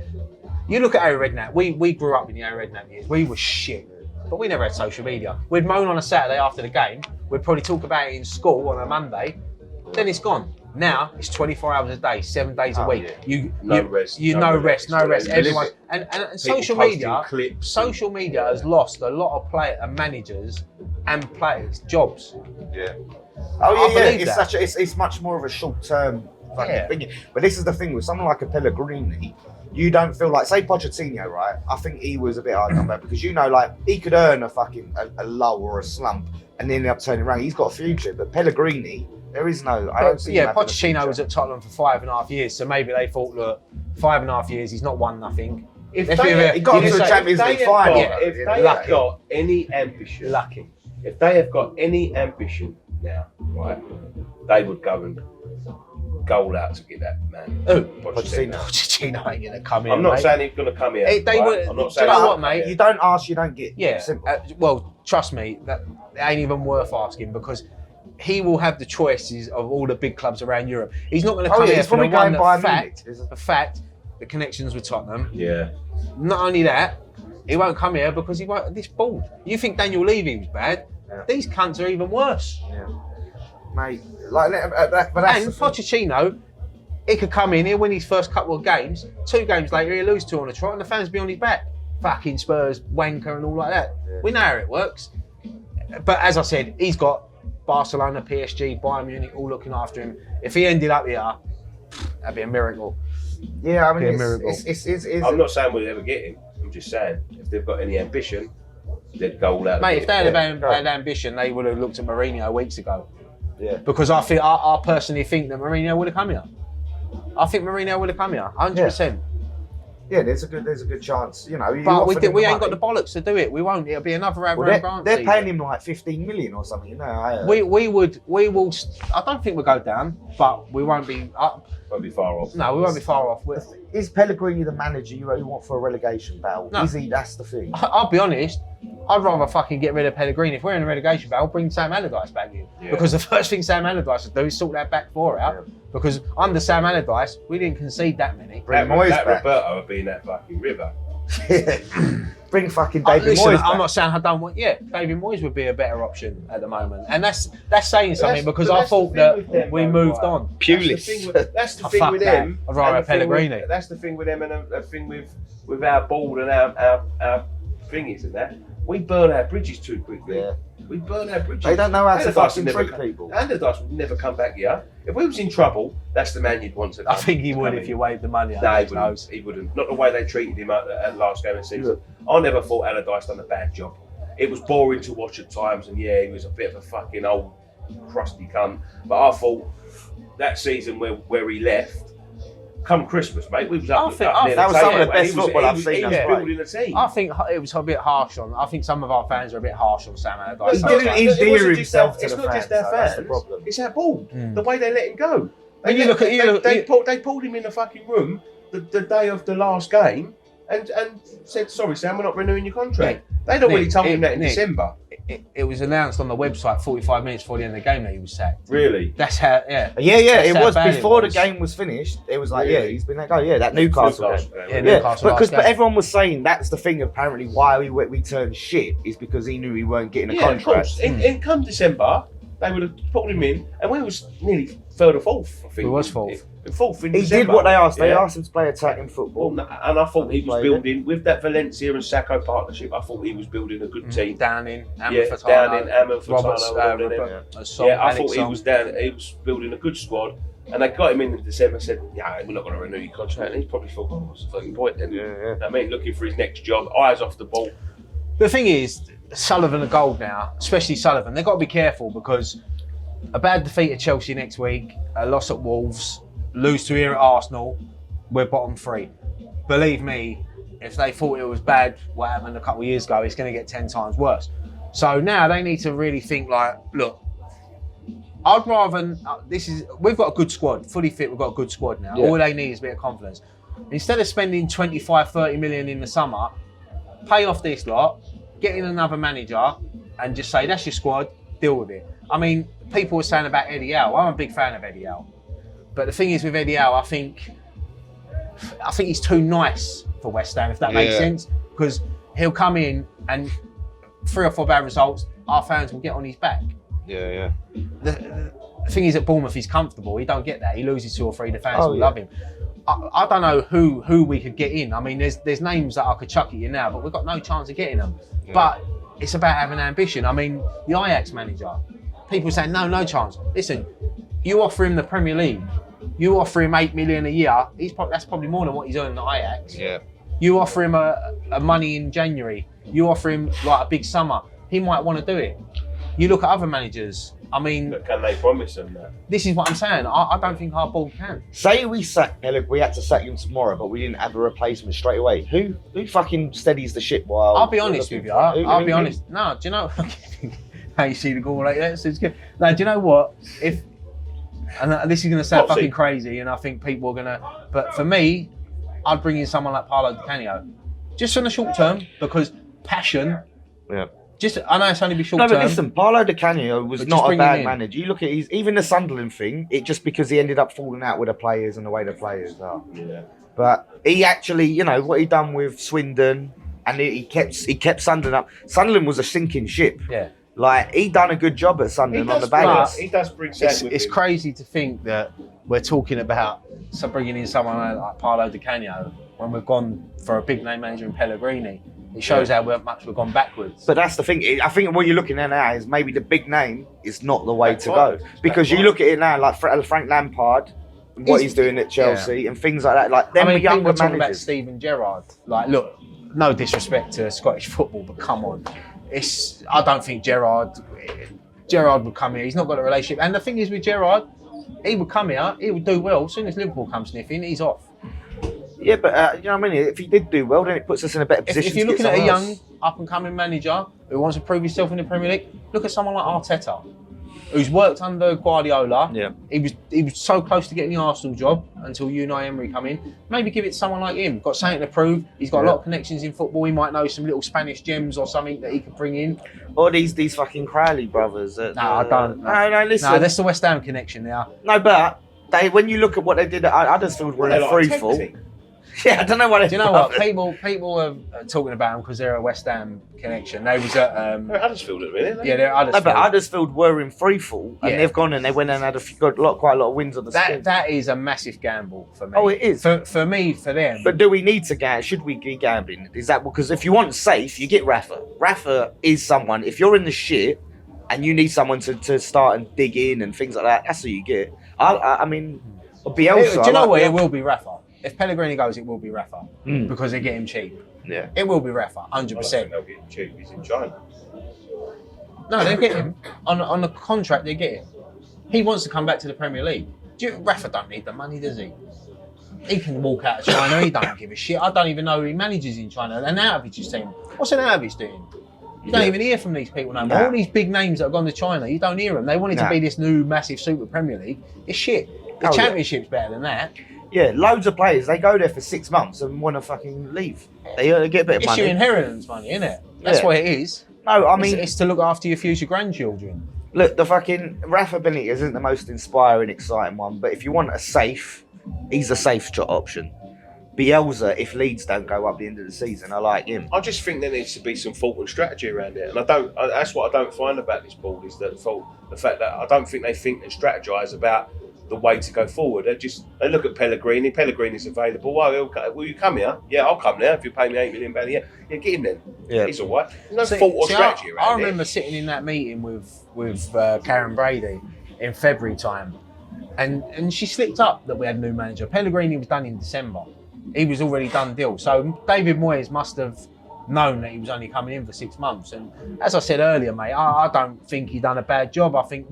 you look at Harry Redknapp. We grew up in the Harry Redknapp years. We were shit. But we never had social media. We'd moan on a Saturday after the game. We'd probably talk about it in school on a Monday. Then it's gone. Now it's 24 hours a day, 7 days a week. No rest. Everyone and social media. Social media has lost a lot of managers and players jobs. Yeah. Oh yeah. It's much more of a short term fucking thing. But this is the thing with someone like a Pellegrini. You don't feel like, say Pochettino, right? I think he was a bit hard on that because like he could earn a lull or a slump and then end up turning around. He's got a future, but Pellegrini, there is no. I don't see. Yeah, Pochettino was at Tottenham for 5.5 years, so maybe they thought, look, 5.5 years, he's not won nothing. He got into the Champions League final. If they have got any ambition, if they have got any ambition now, right, they would go and goal out to get that man. Pochettino ain't gonna come in. I'm not saying he's gonna come here. I'm not saying. You know what, mate? You don't ask, you don't get. Yeah. Well, trust me, that it ain't even worth asking because he will have the choices of all the big clubs around Europe. He's not going to come here for the one the fact the connections with Tottenham. Yeah. Not only that, he won't come here because he won't. This ball. You think Daniel Levy was bad? Yeah. These cunts are even worse. Yeah. Mate, like that, but that's and Pochettino, he could come in, he'll win his first couple of games. 2 games later, he'll lose 2 on the trot, and the fans be on his back. Fucking Spurs, wanker, and all like that. Yeah. We know how it works. But as I said, he's got Barcelona, PSG, Bayern Munich all looking after him. If he ended up here, that'd be a miracle. Yeah, I mean, it's I'm not saying we'll ever get him. I'm just saying, if they've got any ambition, they'd go all out. Mate, if they had ambition, they would have looked at Mourinho weeks ago. Yeah. Because I personally think that Mourinho would have come here. I think Mourinho would have come here, 100%. Yeah, there's a good chance, you know. But we ain't got the bollocks to do it. We won't. It'll be another Abraham They're paying him like 15 million or something, you know. We will. I don't think we'll go down, but we won't be up. Won't be far off. No, we won't be far off. Is Pellegrini the manager you want for a relegation battle? No. Is he? That's the thing. I'll be honest. I'd rather fucking get rid of Pellegrini. If we're in a relegation battle, bring Sam Allardyce back in. Yeah. Because the first thing Sam Allardyce would do is sort that back 4 out. Yeah. Because under Sam Allardyce, we didn't concede that many. That Roberto would be in that fucking river. Bring fucking David Moyes back. I'm not saying I don't want. Yeah, David Moyes would be a better option at the moment, and that's saying something because I thought that we moved on. Pulis. That's the thing with them. I'd rather have Pellegrini. That's the thing with them, and the thing with our board and our thingies and that. We burn our bridges too quickly. Yeah. We burn our bridges. They don't know how to fucking treat people. Allardyce would never come back here. If we was in trouble, that's the man you'd want to come. I think he would if you waved the money. No, he wouldn't. Not the way they treated him at last game of the season. Yeah. I never thought Allardyce done a bad job. It was boring to watch at times, and he was a bit of a fucking old crusty cunt. But I thought that season where he left, come Christmas, mate, we was up. that was some of the best football I've seen. He was building a team. I think it was a bit harsh on. I think some of our fans are a bit harsh on Sam Allardyce. He didn't endear himself to the fans. It's not just their fans. It's our board. The way they let him go. They pulled him in the fucking room the day of the last game and said, "Sorry, Sam, we're not renewing your contract." They'd already told him that in December. It was announced on the website 45 minutes before the end of the game that he was sacked. Really? That's how. Yeah. It was before the game was finished. It was like, he's been let go. Yeah, that Newcastle game. Newcastle. But everyone was saying that's the thing. Apparently, why we turned shit is because he knew he weren't getting a contract. Of course. In come December, they would have pulled him in, and we was nearly third or fourth. I think we was fourth. Fourth in he December. Did what they asked. They asked him to play attacking football, and I thought he was building with that Valencia and Sacco partnership. I thought he was building a good team. Down in Amalfitano, I thought he was down. He was building a good squad, and they got him in December. And said, "Yeah, we're not going to renew your contract." And he's probably thought, "Oh, what's the fucking point then?" I mean, looking for his next job, eyes off the ball. The thing is, Sullivan are gold now, especially Sullivan. They've got to be careful because a bad defeat at Chelsea next week, a loss at Wolves, lose to here at Arsenal, we're bottom 3. Believe me, if they thought it was bad what happened a couple of years ago, it's going to get 10 times worse. So now they need to really think like, look, I'd rather, we've got a good squad, fully fit, we've got a good squad now. All they need is a bit of confidence. Instead of spending 25, 30 million in the summer, pay off this lot, get in another manager and just say, that's your squad, deal with it. I mean, people were saying about Eddie Howe. I'm a big fan of Eddie Howe. But the thing is with Eddie Howe, I think he's too nice for West Ham, if that makes sense. Because he'll come in and 3 or 4 bad results, our fans will get on his back. Yeah. The thing is at Bournemouth, he's comfortable. He don't get that. He loses 2 or 3, the fans will love him. I don't know who we could get in. I mean, there's names that I could chuck at you now, but we've got no chance of getting them. Yeah. But it's about having ambition. I mean, the Ajax manager, people saying, no chance. Listen, you offer him the Premier League, you offer him 8 million a year, that's probably more than what he's earning at Ajax. Yeah. You offer him a money in January, you offer him like a big summer, he might want to do it. You look at other managers, I mean... But can they promise him that? This is what I'm saying, I don't think our board can. Say we had to sack him tomorrow, but we didn't have a replacement straight away. Who fucking steadies the ship while... I'll be honest with you, I'll be honest. No, do you know... How you see the goal like that, so it's good. Now, do you know what? And this is going to sound fucking crazy, and I think people are going to... But for me, I'd bring in someone like Paolo Di Canio. Just on the short term, because passion... Yeah. I know it's only be short term. No, but listen, Paolo Di Canio was not a bad manager. You look at even the Sunderland thing, it just because he ended up falling out with the players and the way the players are. Yeah. But he actually, what he done with Swindon, and he kept Sunderland up. Sunderland was a sinking ship. Yeah. Like, he done a good job at Sunderland on the balance. He does bring sense with It's him. crazy to think that we're talking about bringing in someone like Paolo Di Canio when we've gone for a big name manager in Pellegrini. It shows how much we've gone backwards. But that's the thing. I think what you're looking at now is maybe the big name is not the way to go. Because you look at it now, like Frank Lampard, and what he's doing at Chelsea and things like that. Like, them younger people talking about managers. Steven Gerrard. Like, look, no disrespect to Scottish football, but come on. I don't think Gerrard would come here. He's not got a relationship. And the thing is with Gerrard, he would come here, he would do well. As soon as Liverpool comes sniffing, he's off. Yeah, but you know what I mean? If he did do well, then it puts us in a better position. If you're looking at a young, up-and-coming manager who wants to prove himself in the Premier League, look at someone like Arteta, who's worked under Guardiola. Yeah. He was so close to getting the Arsenal job until Unai Emery come in. Maybe give it to someone like him. Got something to prove. He's got a lot of connections in football. He might know some little Spanish gems or something that he could bring in. Or these fucking Crowley brothers. No, I don't. No, listen. No, that's the West Ham connection now. No, but when you look at what they did at Huddersfield, were in a free fall. Yeah, I don't know what. Do you know what? People are talking about them because they're a West Ham connection. They was at they're at Huddersfield at the minute. Yeah, they're at Huddersfield. No, but Huddersfield were in free fall, and they've gone and they went and had quite a lot of wins on the skin. That is a massive gamble for me. Oh, it is for me, for them. But do we need to gamble? Should we be gambling? Is that because if you want safe, you get Rafa. Rafa is someone. If you're in the shit and you need someone to start and dig in and things like that, that's who you get. I mean, Bielsa. Do you know what? It will be Rafa. If Pellegrini goes, it will be Rafa because they get him cheap. Yeah, it will be Rafa, 100%. They'll get him cheap. He's in China. No, they'll get him on the contract. They get him. He wants to come back to the Premier League. Rafa don't need the money, does he? He can walk out of China. He don't give a shit. I don't even know who he manages in China. Arnatovic's team. What's Arnautovic doing? You don't even hear from these people no more. All these big names that have gone to China, you don't hear them. They want it to be this new massive Super Premier League. It's shit. The Championship's better than that. Yeah, loads of players, they go there for 6 months and want to fucking leave. They get a bit of money. It's your inheritance money, isn't it? That's what it is. No, I mean... It's to look after your future grandchildren. Look, the fucking Rafa Benitez isn't the most inspiring, exciting one, but if you want a safe, he's a safe option. Bielsa, if Leeds don't go up at the end of the season, I like him. I just think there needs to be some thought and strategy around it, and that's what I don't find about this board is that the fact that I don't think they think and strategise about the way to go forward. They look at Pellegrini. Pellegrini's available. Well, will you come here? Yeah, I'll come there if you pay me £8 million a year. Yeah, get him then. Yeah, he's all right. No thought or strategy around it. I remember sitting in that meeting with Karen Brady in February time, and she slipped up that we had a new manager. Pellegrini was done in December. He was already done deal. So David Moyes must have known that he was only coming in for 6 months. And as I said earlier, mate, I don't think he done a bad job. I think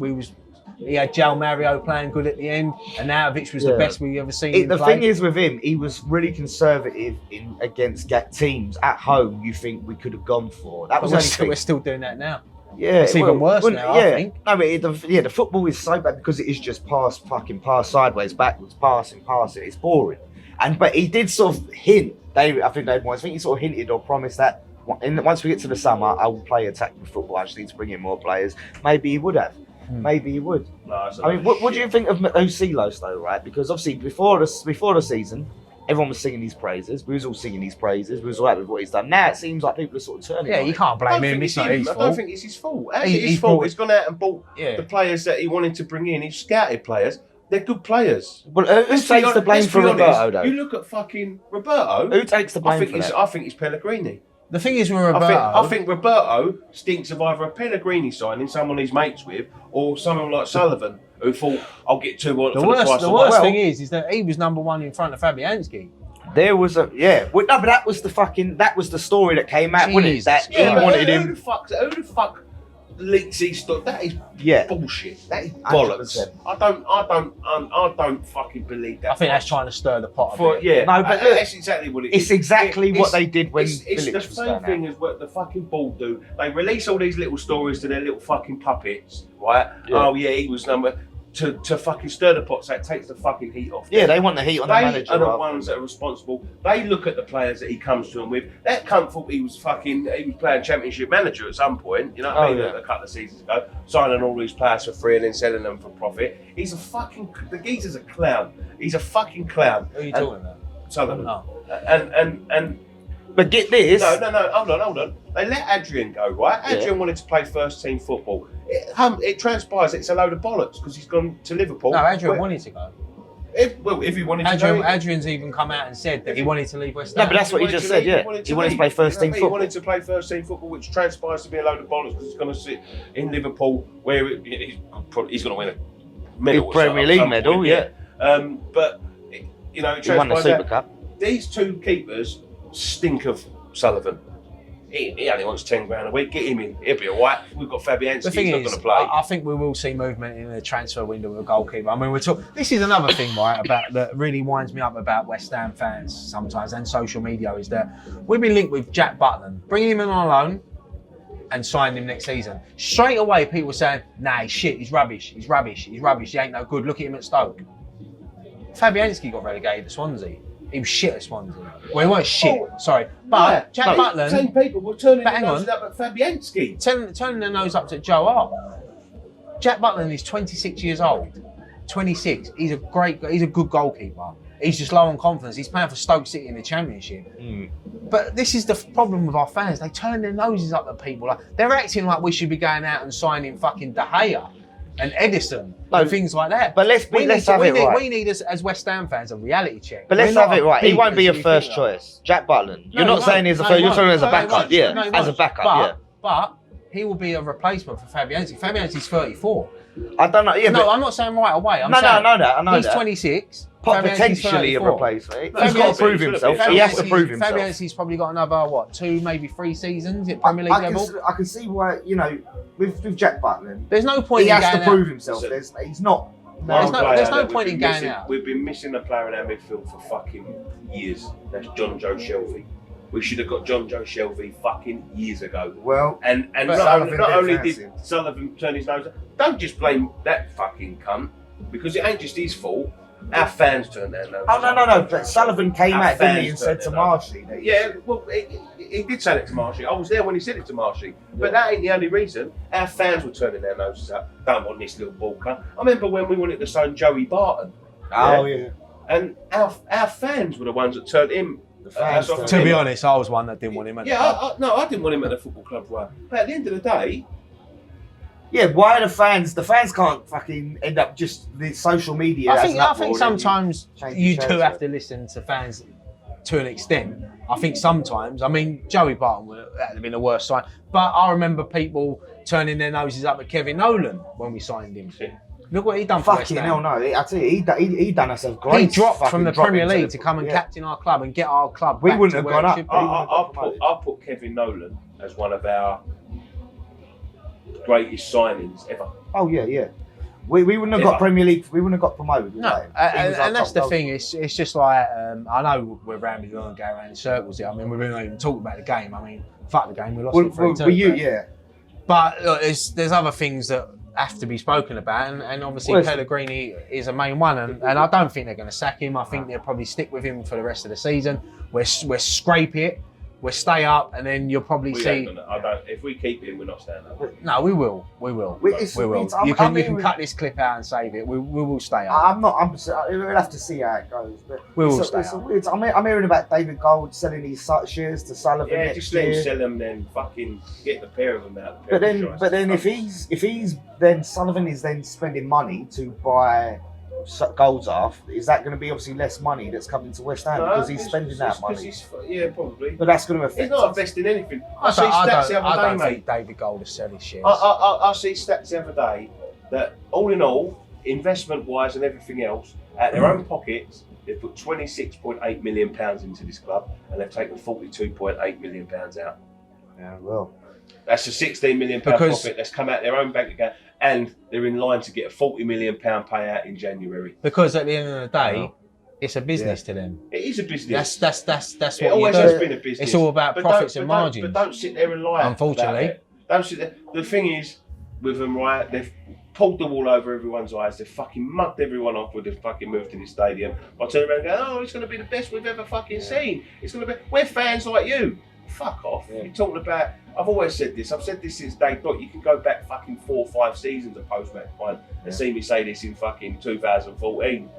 he had João Mario playing good at the end, and Arnautovic was the best we've ever seen. The thing is with him, he was really conservative against teams at home. You think we could have gone for that? We're still doing that now. Yeah, it's even worse now. I think. No, but the football is so bad because it is just pass sideways, backwards, passing. It's boring. But he did sort of hint. I think he sort of hinted or promised that once we get to the summer, I will play attacking football. I just need to bring in more players. Maybe he would have. Maybe he would. No, I mean, what do you think of Osilos though, right? Because obviously before the season, everyone was singing his praises. We was all singing his praises. We was all happy with what he's done. Now it seems like people are sort of turning. Yeah, you can't blame him. It's not his fault. I don't think it's his fault. It's his fault. He's gone out and bought the players that he wanted to bring in. He's scouted players. They're good players. Well, who takes the blame for Roberto though? You look at fucking Roberto. Who takes the blame for that? I think it's Pellegrini. The thing is with Roberto... I think Roberto stinks of either a Pellegrini signing, someone he's mates with, or someone like Sullivan, who thought, I'll get 2 for the price. The worst thing is that he was number 1 in front of Fabianski. There was but that was the story that came out, wasn't it? That he wanted him... Who the fuck leaks his stuff? That is bullshit. That is bollocks. 100%. I don't fucking believe that. I think that's trying to stir the pot. No, but look, that's exactly what it is. It's exactly what they did when it's the same thing as what the fucking board do. They release all these little stories to their little fucking puppets, right? Yeah. Oh yeah, he was number to fucking stir the pot, so it takes the fucking heat off. Yeah, they want the heat on the manager. They are the ones that are responsible. They look at the players that he comes to them with. That cunt thought he was playing Championship manager at some point, you know what I mean? A couple of seasons ago, signing all these players for free and then selling them for profit. He's a fucking, the geezer's a clown. He's a fucking clown. Who are you talking about? Sullivan. Oh. But get this. No, hold on. They let Adrian go, right? Adrian wanted to play first team football. It transpires it's a load of bollocks because he's gone to Liverpool. No, Adrian wanted to go. If he wanted to go. Adrian's even come out and said that he wanted to leave West Ham. No, but that's what he just said, He wanted to play first team football. He wanted to play first team football, which transpires to be a load of bollocks because he's going to sit in Liverpool where he's going to win a medal. Premier League medal, But, it transpires. He won the Super Cup. These 2 keepers stink of Sullivan. He only wants 10 grand a week. Get him in. He'll be all right. We've got Fabianski. He's not going to play. I think we will see movement in the transfer window with a goalkeeper. I mean, this is another thing, right, that really winds me up about West Ham fans sometimes and social media is that we've been linked with Jack Butland, bringing him in on loan and signing him next season. Straight away, people were saying, nah, he's shit. He's rubbish. He ain't no good. Look at him at Stoke. Fabianski got relegated to Swansea. He was shit at Swansea. Well, he weren't shit, sorry. But Jack Butland... 10 people were turning their noses up at Fabianski. Turning their nose up to Joe Hart. Jack Butland is 26 years old. 26. He's a good goalkeeper. He's just low on confidence. He's playing for Stoke City in the Championship. But this is the problem with our fans. They turn their noses up at people. They're acting like we should be going out and signing fucking De Gea and Edison and things like that. But let's have it right. We need, as West Ham fans, a reality check. But let's have it right. He won't be a first choice. Jack Butland. You're not saying he's a first. You're talking as a backup. As a backup. But he will be a replacement for Fabianski. Fabianski's 34. I don't know. I'm not saying right away. I know that. He's 26. Potentially a replacement. He's got to prove himself. He has to prove himself. Fabianski's probably got another 2, maybe 3 seasons at Premier League level. I can see why with Jack Butland. There's no point. He has to prove himself. There's no point in going out. We've been missing a player in our midfield for fucking years. That's John Joe Shelvey. We should have got John Joe Shelvey fucking years ago. Well, and not only did Sullivan turn his nose, don't just blame that fucking cunt, because it ain't just his fault. Our fans turned their nose. Oh no! But Sullivan came out, didn't he, and said to Marshy. Yeah, well, he did say it to Marshy. I was there when he said it to Marshy. But that ain't the only reason. Our fans were turning their noses up. Don't want this little ball cunt. I remember when we wanted to sign Joey Barton. Oh yeah. And our fans were the ones that turned him. To be honest, I was one that didn't want him at the club. I didn't want him at the football club. Right? But at the end of the day, yeah, why are the fans can't fucking end up just the social media? I think sometimes you do have to listen to fans to an extent. I think sometimes, I mean, Joey Barton would have been the worst sign, but I remember people turning their noses up at Kevin Nolan when we signed him. Yeah. Look what he done for fucking hell, no! I tell you, he done us a great. He dropped from the Premier League to come and captain our club and get our club. We wouldn't have gone up. I'll put Kevin Nolan as one of our greatest signings ever. Oh yeah. We wouldn't have got Premier League. We wouldn't have got promoted. No, and that's the thing. It's just like I know we're rambling on and going around in circles here. I mean, we're not even talking about the game. I mean, fuck the game. We lost it 3-2. But look, there's other things that have to be spoken about, and obviously Pellegrini is a main one, and I don't think they're going to sack him. I think they'll probably stick with him for the rest of the season. We'll scrape it. We'll stay up, and then you'll probably see. If we keep him, we're not staying up. No, we will. We will. You can cut this clip out and save it. We will stay up. We'll have to see how it goes. But we will stay up. I'm hearing about David Gold selling his shares to Sullivan. Yeah, just let him sell them, then fucking get the pair of them out. But then if he's then Sullivan is then spending money to buy Gold's off, is that going to be obviously less money that's coming to West Ham because he's spending that money? Yeah, probably. But that's going to affect. He's not investing anything. I see stats the other day, mate. I don't think David Gold is selling shares. I see stats the other day that all in all, investment-wise and everything else, out their own pockets, they've put £26.8 million into this club, and they've taken £42.8 million out. Yeah, well. That's a £16 million profit that's come out their own bank account, and they're in line to get a £40 million payout in January. Because at the end of the day, it's a business to them. It is a business. That's what it always has been a business. It's all about profits and margins. But don't sit there and lie. Unfortunately, don't sit there. The thing is, with them, right? They've pulled the wool over everyone's eyes. They've fucking mugged everyone off with the fucking move to the stadium. I turn around and go, "Oh, it's going to be the best we've ever fucking seen. It's going to be. We're fans like you. Fuck off. Yeah. You're talking about. I've always said this. I've said this since day dot. You can go back fucking 4 or 5 seasons of post-match Pint and see me say this in fucking 2014.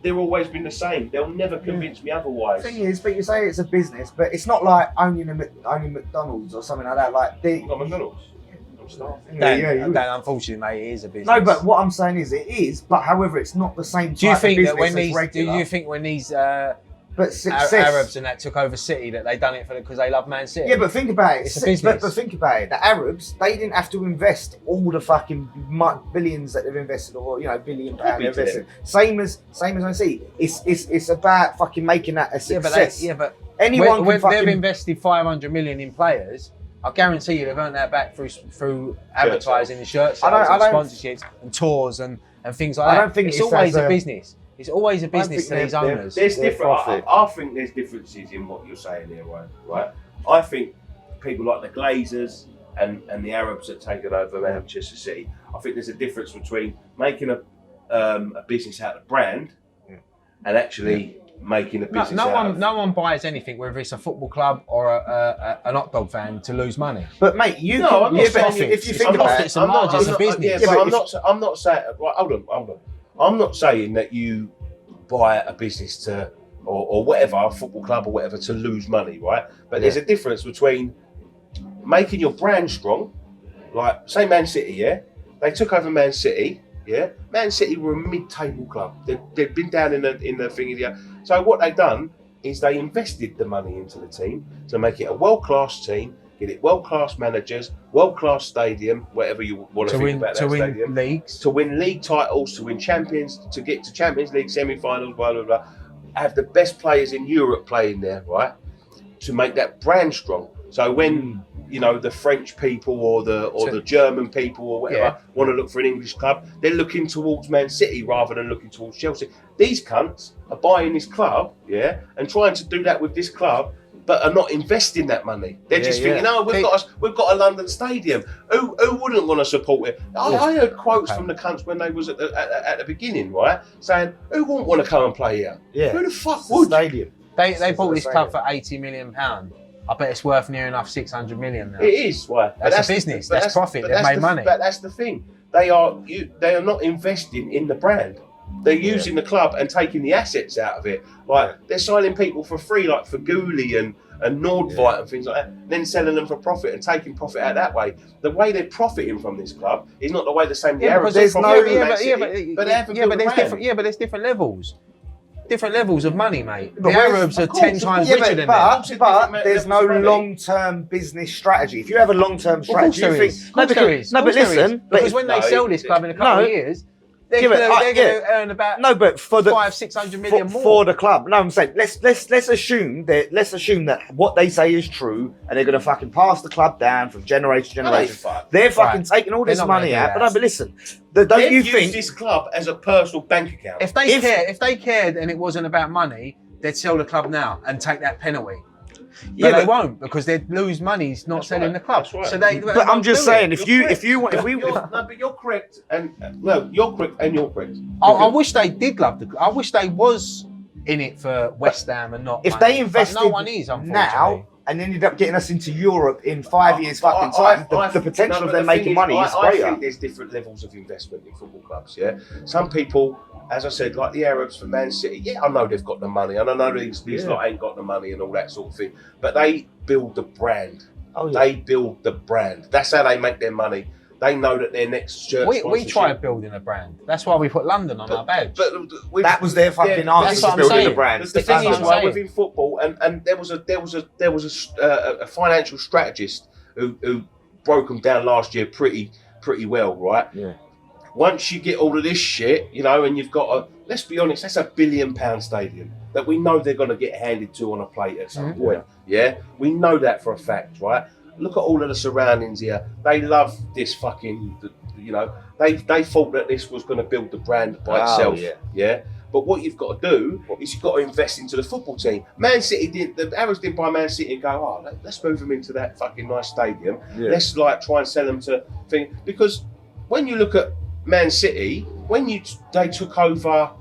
They've always been the same. They'll never convince me otherwise. The thing is, but you say it's a business, but it's not like owning McDonald's or something like that. Like not McDonald's. Dan, unfortunately, mate, it is a business. No, but what I'm saying is, it is. But however, it's not the same. Do you think that when these but success, Arabs and that took over City, that they done it because they love Man City? Yeah, but think about it. It's a business. But think about it. The Arabs, they didn't have to invest all the fucking billions that they've invested, or £1 billion they've invested. Same as Man City. It's about fucking making that a success. But anyone when they've invested 500 million in players, I guarantee you they've earned that back through advertising and shirt sales and sponsorships and tours and things like that. I don't think it's always a business. It's always a business to these owners. There's different. I think there's differences in what you're saying here, right? I think people like the Glazers and the Arabs that take it over Manchester City. I think there's a difference between making a business out of brand and actually making a business. No one buys anything, whether it's a football club or an hot dog fan, to lose money. But mate, if you think about it, it's a margin, it's a business. Yeah, but I'm not saying. Right, hold on. I'm not saying that you buy a business to, or whatever, a football club or whatever, to lose money, right? But there's a difference between making your brand strong, like, say Man City, yeah? They took over Man City, yeah? Man City were a mid-table club. They'd been down in the thingy there. So what they've done is they invested the money into the team to make it a world-class team, get it world-class managers, world-class stadium, whatever you want to think about that stadium. To win leagues. To win league titles, to win champions, to get to Champions League semi-finals, blah, blah, blah. Have the best players in Europe playing there, right? To make that brand strong. So when the French people or the German people or whatever want to look for an English club, they're looking towards Man City rather than looking towards Chelsea. These cunts are buying this club, and trying to do that with this club, but are not investing that money. They're just thinking, we've got a London stadium. Who wouldn't want to support it? I heard quotes from the cunts when they was at the beginning, right, saying, who wouldn't want to come and play here? Yeah. Who the fuck would? Stadium. They bought this club for £80 million. I bet it's worth near enough 600 million now. It is, right? That's a business. That's profit. They've made money. But that's the thing. They are not investing in the brand. They're using the club and taking the assets out of it. Like they're signing people for free, like for Gulli and Nordvite and things like that, and then selling them for profit and taking profit out that way. The way they're profiting from this club is not the way the same. But there's different levels. Different levels of money, mate. The Arabs are 10 times richer than them. But there's no long-term business strategy. If you have a long-term strategy, you think because when they sell this club in a couple of years, they're going to earn about 500-600 million more for the club. No, I'm saying let's assume that what they say is true, and they're going to fucking pass the club down from generation to generation. They're fucking taking all this money out. But listen, don't you think this club as a personal bank account? If they cared and it wasn't about money, they'd sell the club now and take that penalty. But they won't, because they'd lose money not selling the club. Right. So but I'm just saying, but you're correct, and you're correct. I wish they did love the club. I wish they was in it for West Ham and not. If they invested no one is, now and ended up getting us into Europe in 5 years fucking time, the potential of them making money is greater. I think there's different levels of investment in football clubs. Yeah, some people, as I said, like the Arabs for Man City, I know they've got the money, and I know these lot ain't got the money and all that sort of thing, but they build the brand. They build the brand. That's how they make their money. They know that their next shirt we tried building a brand. That's why we put London on our badge. But that was their fucking answer to building a brand. The thing is, within football, and there was a financial strategist who broke them down last year pretty well, right? Yeah. Once you get all of this shit, and you've got let's be honest, that's £1 billion stadium that we know they're going to get handed to on a plate at some point. Yeah, we know that for a fact, right? Look at all of the surroundings here. They love this fucking, they thought that this was going to build the brand by itself. Yeah. But what you've got to do is you've got to invest into the football team. Man City the Arabs didn't buy Man City and go, let's move them into that fucking nice stadium. Yeah. Let's try and sell them to things. Because when you look at Man City, when they took over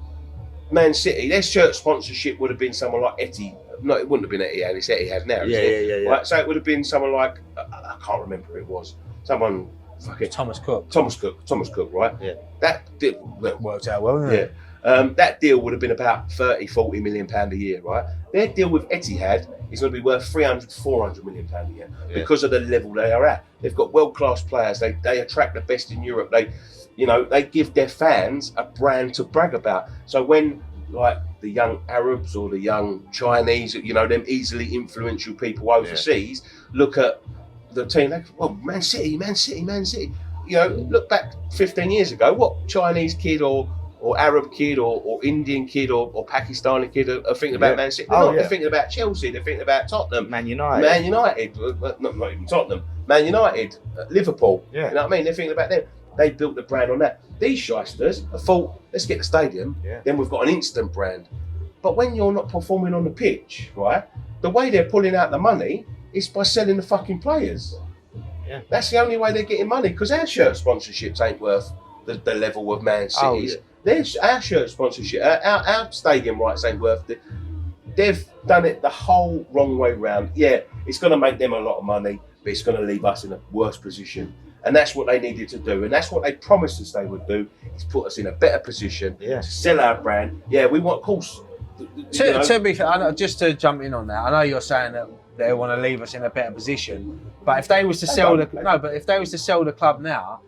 Man City, their shirt sponsorship would have been someone like Etihad. No, it wouldn't have been Etihad. It's Etihad now. Yeah. Right? So it would have been someone like I can't remember who it was. Someone fucking Thomas Cook. Thomas Cook, right? Yeah. That did worked out well, didn't it? That deal would have been about 30-40 million pound a year, right? Their deal with Etihad is going to be worth 300-400 million pound a year because of the level they are at. They've got world-class players. They attract the best in Europe. They give their fans a brand to brag about. So when the young Arabs or the young Chinese, them easily influential people overseas, look at the team, Man City. Look back 15 years ago, what Chinese kid or Arab kid or Indian kid or Pakistani kid are thinking about Man City? They're thinking about Chelsea, they're thinking about Tottenham. Man United, not even Tottenham. Man United, Liverpool. Yeah. You know what I mean? They're thinking about them. They built the brand on that. These shysters have thought, let's get the stadium, then we've got an instant brand. But when you're not performing on the pitch, right, the way they're pulling out the money is by selling the fucking players. Yeah. That's the only way they're getting money, because our shirt sponsorships ain't worth the level of Man City's. Our shirt sponsorship, our stadium rights ain't worth it. They've done it the whole wrong way round. Yeah, it's going to make them a lot of money, but it's going to leave us in a worse position. And that's what they needed to do. And that's what they promised us they would do, is put us in a better position to sell our brand. Yeah, we want, of course. To be fair, just to jump in on that, I know you're saying that they want to leave us in a better position. But if they was to sell the club now,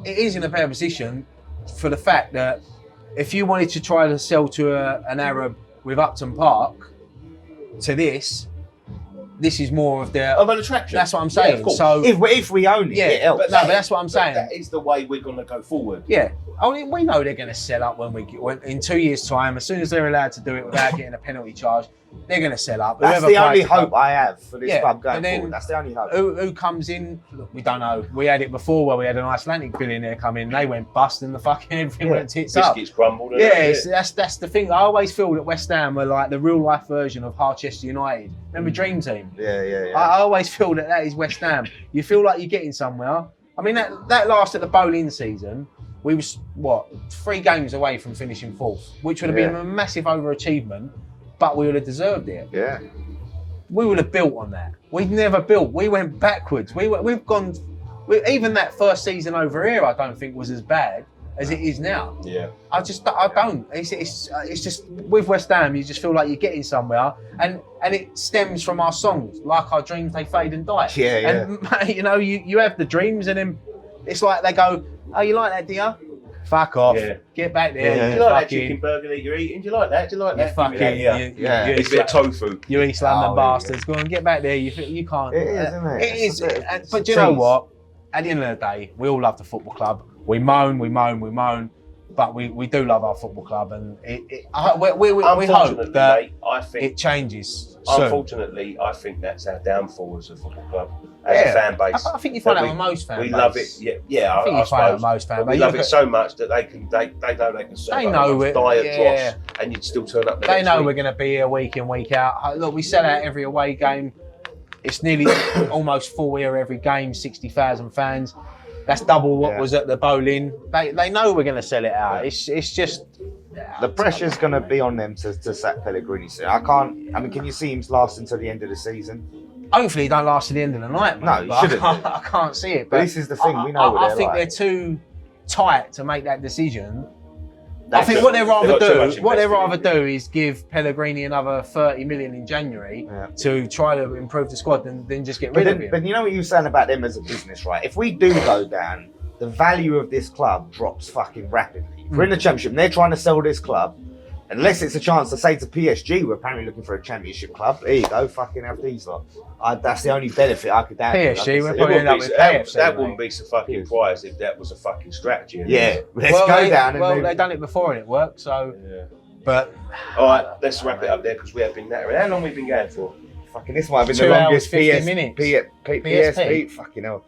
it is in a better position for the fact that if you wanted to try to sell to an Arab with Upton Park to this is more of an attraction. That's what I'm saying. Yeah, so if we own it, it helps. But that's what I'm saying. That is the way we're going to go forward. Yeah. I mean, we know they're going to sell up when in 2 years' time, as soon as they're allowed to do it without getting a penalty charge. they're going to sell up. That's Whoever the only buys the hope club. I have for this club going and then forward. That's the only hope. Who comes in? Look, we don't know. We had it before where we had an Icelandic billionaire come in. They went bust and the fucking everything went tits up. Biscuits crumbled. That's the thing. I always feel that West Ham were like the real life version of Harchester United. Remember Dream Team? Yeah. I always feel that is West Ham. You feel like you're getting somewhere. I mean, that lasted the Boleyn season. We was 3 games away from finishing 4th, which would have been a massive overachievement, but we would have deserved it. Yeah. We would have built on that. We've never built. We went backwards. We've gone. Even that first season over here, I don't think was as bad as it is now. Yeah. I don't. It's just with West Ham, you just feel like you're getting somewhere, and it stems from our songs, like our dreams they fade and die. Yeah. And you know, you have the dreams, and then it's like they go, "Oh, you like that, dear? Fuck off. Yeah. Get back there. Yeah. Do you like that chicken burger that you're eating? Do you like that? Do you like that? It's a bit of tofu. You East London bastards. Go on, get back there. You can't. It is, isn't it? It is. It's But do you know what? At the end of the day, we all love the football club. We moan, but we do love our football club, and we hope that mate, I think it changes. soon. Unfortunately, I think that's our downfall as a football club, as a fan base. I think you find that with most fan bases. We love it. Yeah. I think you find that with most fan bases. We love it so much that they know they can die dross, and you'd still turn up. They know we're going to be here week in, week out. Look, we sell out every away game. It's nearly almost full here every game. 60,000 fans. That's double what was at the Boleyn. They know we're going to sell it out. It's just the pressure's going to be on them to sack Pellegrini soon. I mean, can you see him last until the end of the season? Hopefully, he don't last to the end of the night. Mate. No, you shouldn't. I can't see it. But this is the thing. We know. I think they're too tight to make that decision. I think what they'd rather do is give Pellegrini another 30 million in January to try to improve the squad than just get rid of him. But you know what you were saying about them as a business, right? If we do go down, the value of this club drops fucking rapidly. If we're in the Championship and they're trying to sell this club, unless it's a chance to say to PSG, we're apparently looking for a Championship club, here you go, fucking have these lot. That's the only benefit I could add. PSG, we're probably end up with KFC. That wouldn't be so fucking prize if that was a fucking strategy. Yeah, let's go down. Well, they've done it before and it worked, so. Yeah. But. All right, let's wrap it up there because we have been nattering. How long have we been going for? Fucking, this might have been 2 the longest hours, 50 minutes. PSP. Fucking hell.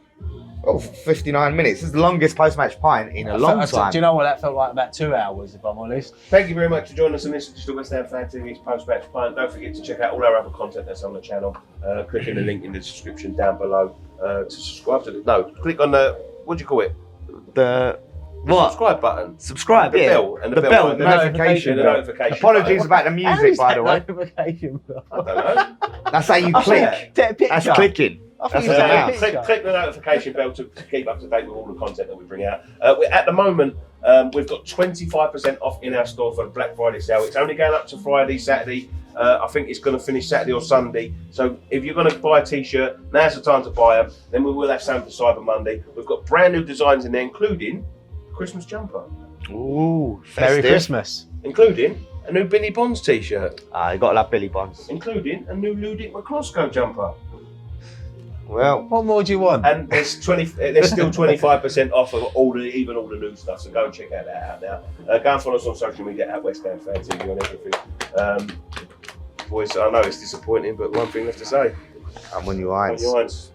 Oh, 59 minutes. This is the longest post-match pint in a long time. Do you know what that felt like? About 2 hours, if I'm honest. Thank you very much for joining us on this Digital West Ham Fan TV's post-match pint. Don't forget to check out all our other content that's on the channel. Click in the link in the description down below to subscribe to it. No, click on the, what do you call it? The subscribe button. Subscribe, the bell. And the bell. The notification. Apologies about the music, by the way. Notification bell? I don't know. That's how you click. That's clicking. Click the notification bell to keep up to date with all the content that we bring out. At the moment, we've got 25% off in our store for the Black Friday sale. It's only going up to Friday, Saturday. I think it's going to finish Saturday or Sunday. So if you're going to buy a t-shirt, now's the time to buy them. Then we will have some for Cyber Monday. We've got brand new designs in there, including a Christmas jumper. Ooh, Merry Christmas. Including a new Billy Bonds t-shirt. You got to love Billy Bonds. Including a new Ludic McCloskey jumper. Well, what more do you want? And there's still 25% off of all the new stuff. So go and check that out now. Go and follow us on social media at West Ham Fan TV on everything. Boys, I know it's disappointing, but one thing left to say. I'm on your eyes.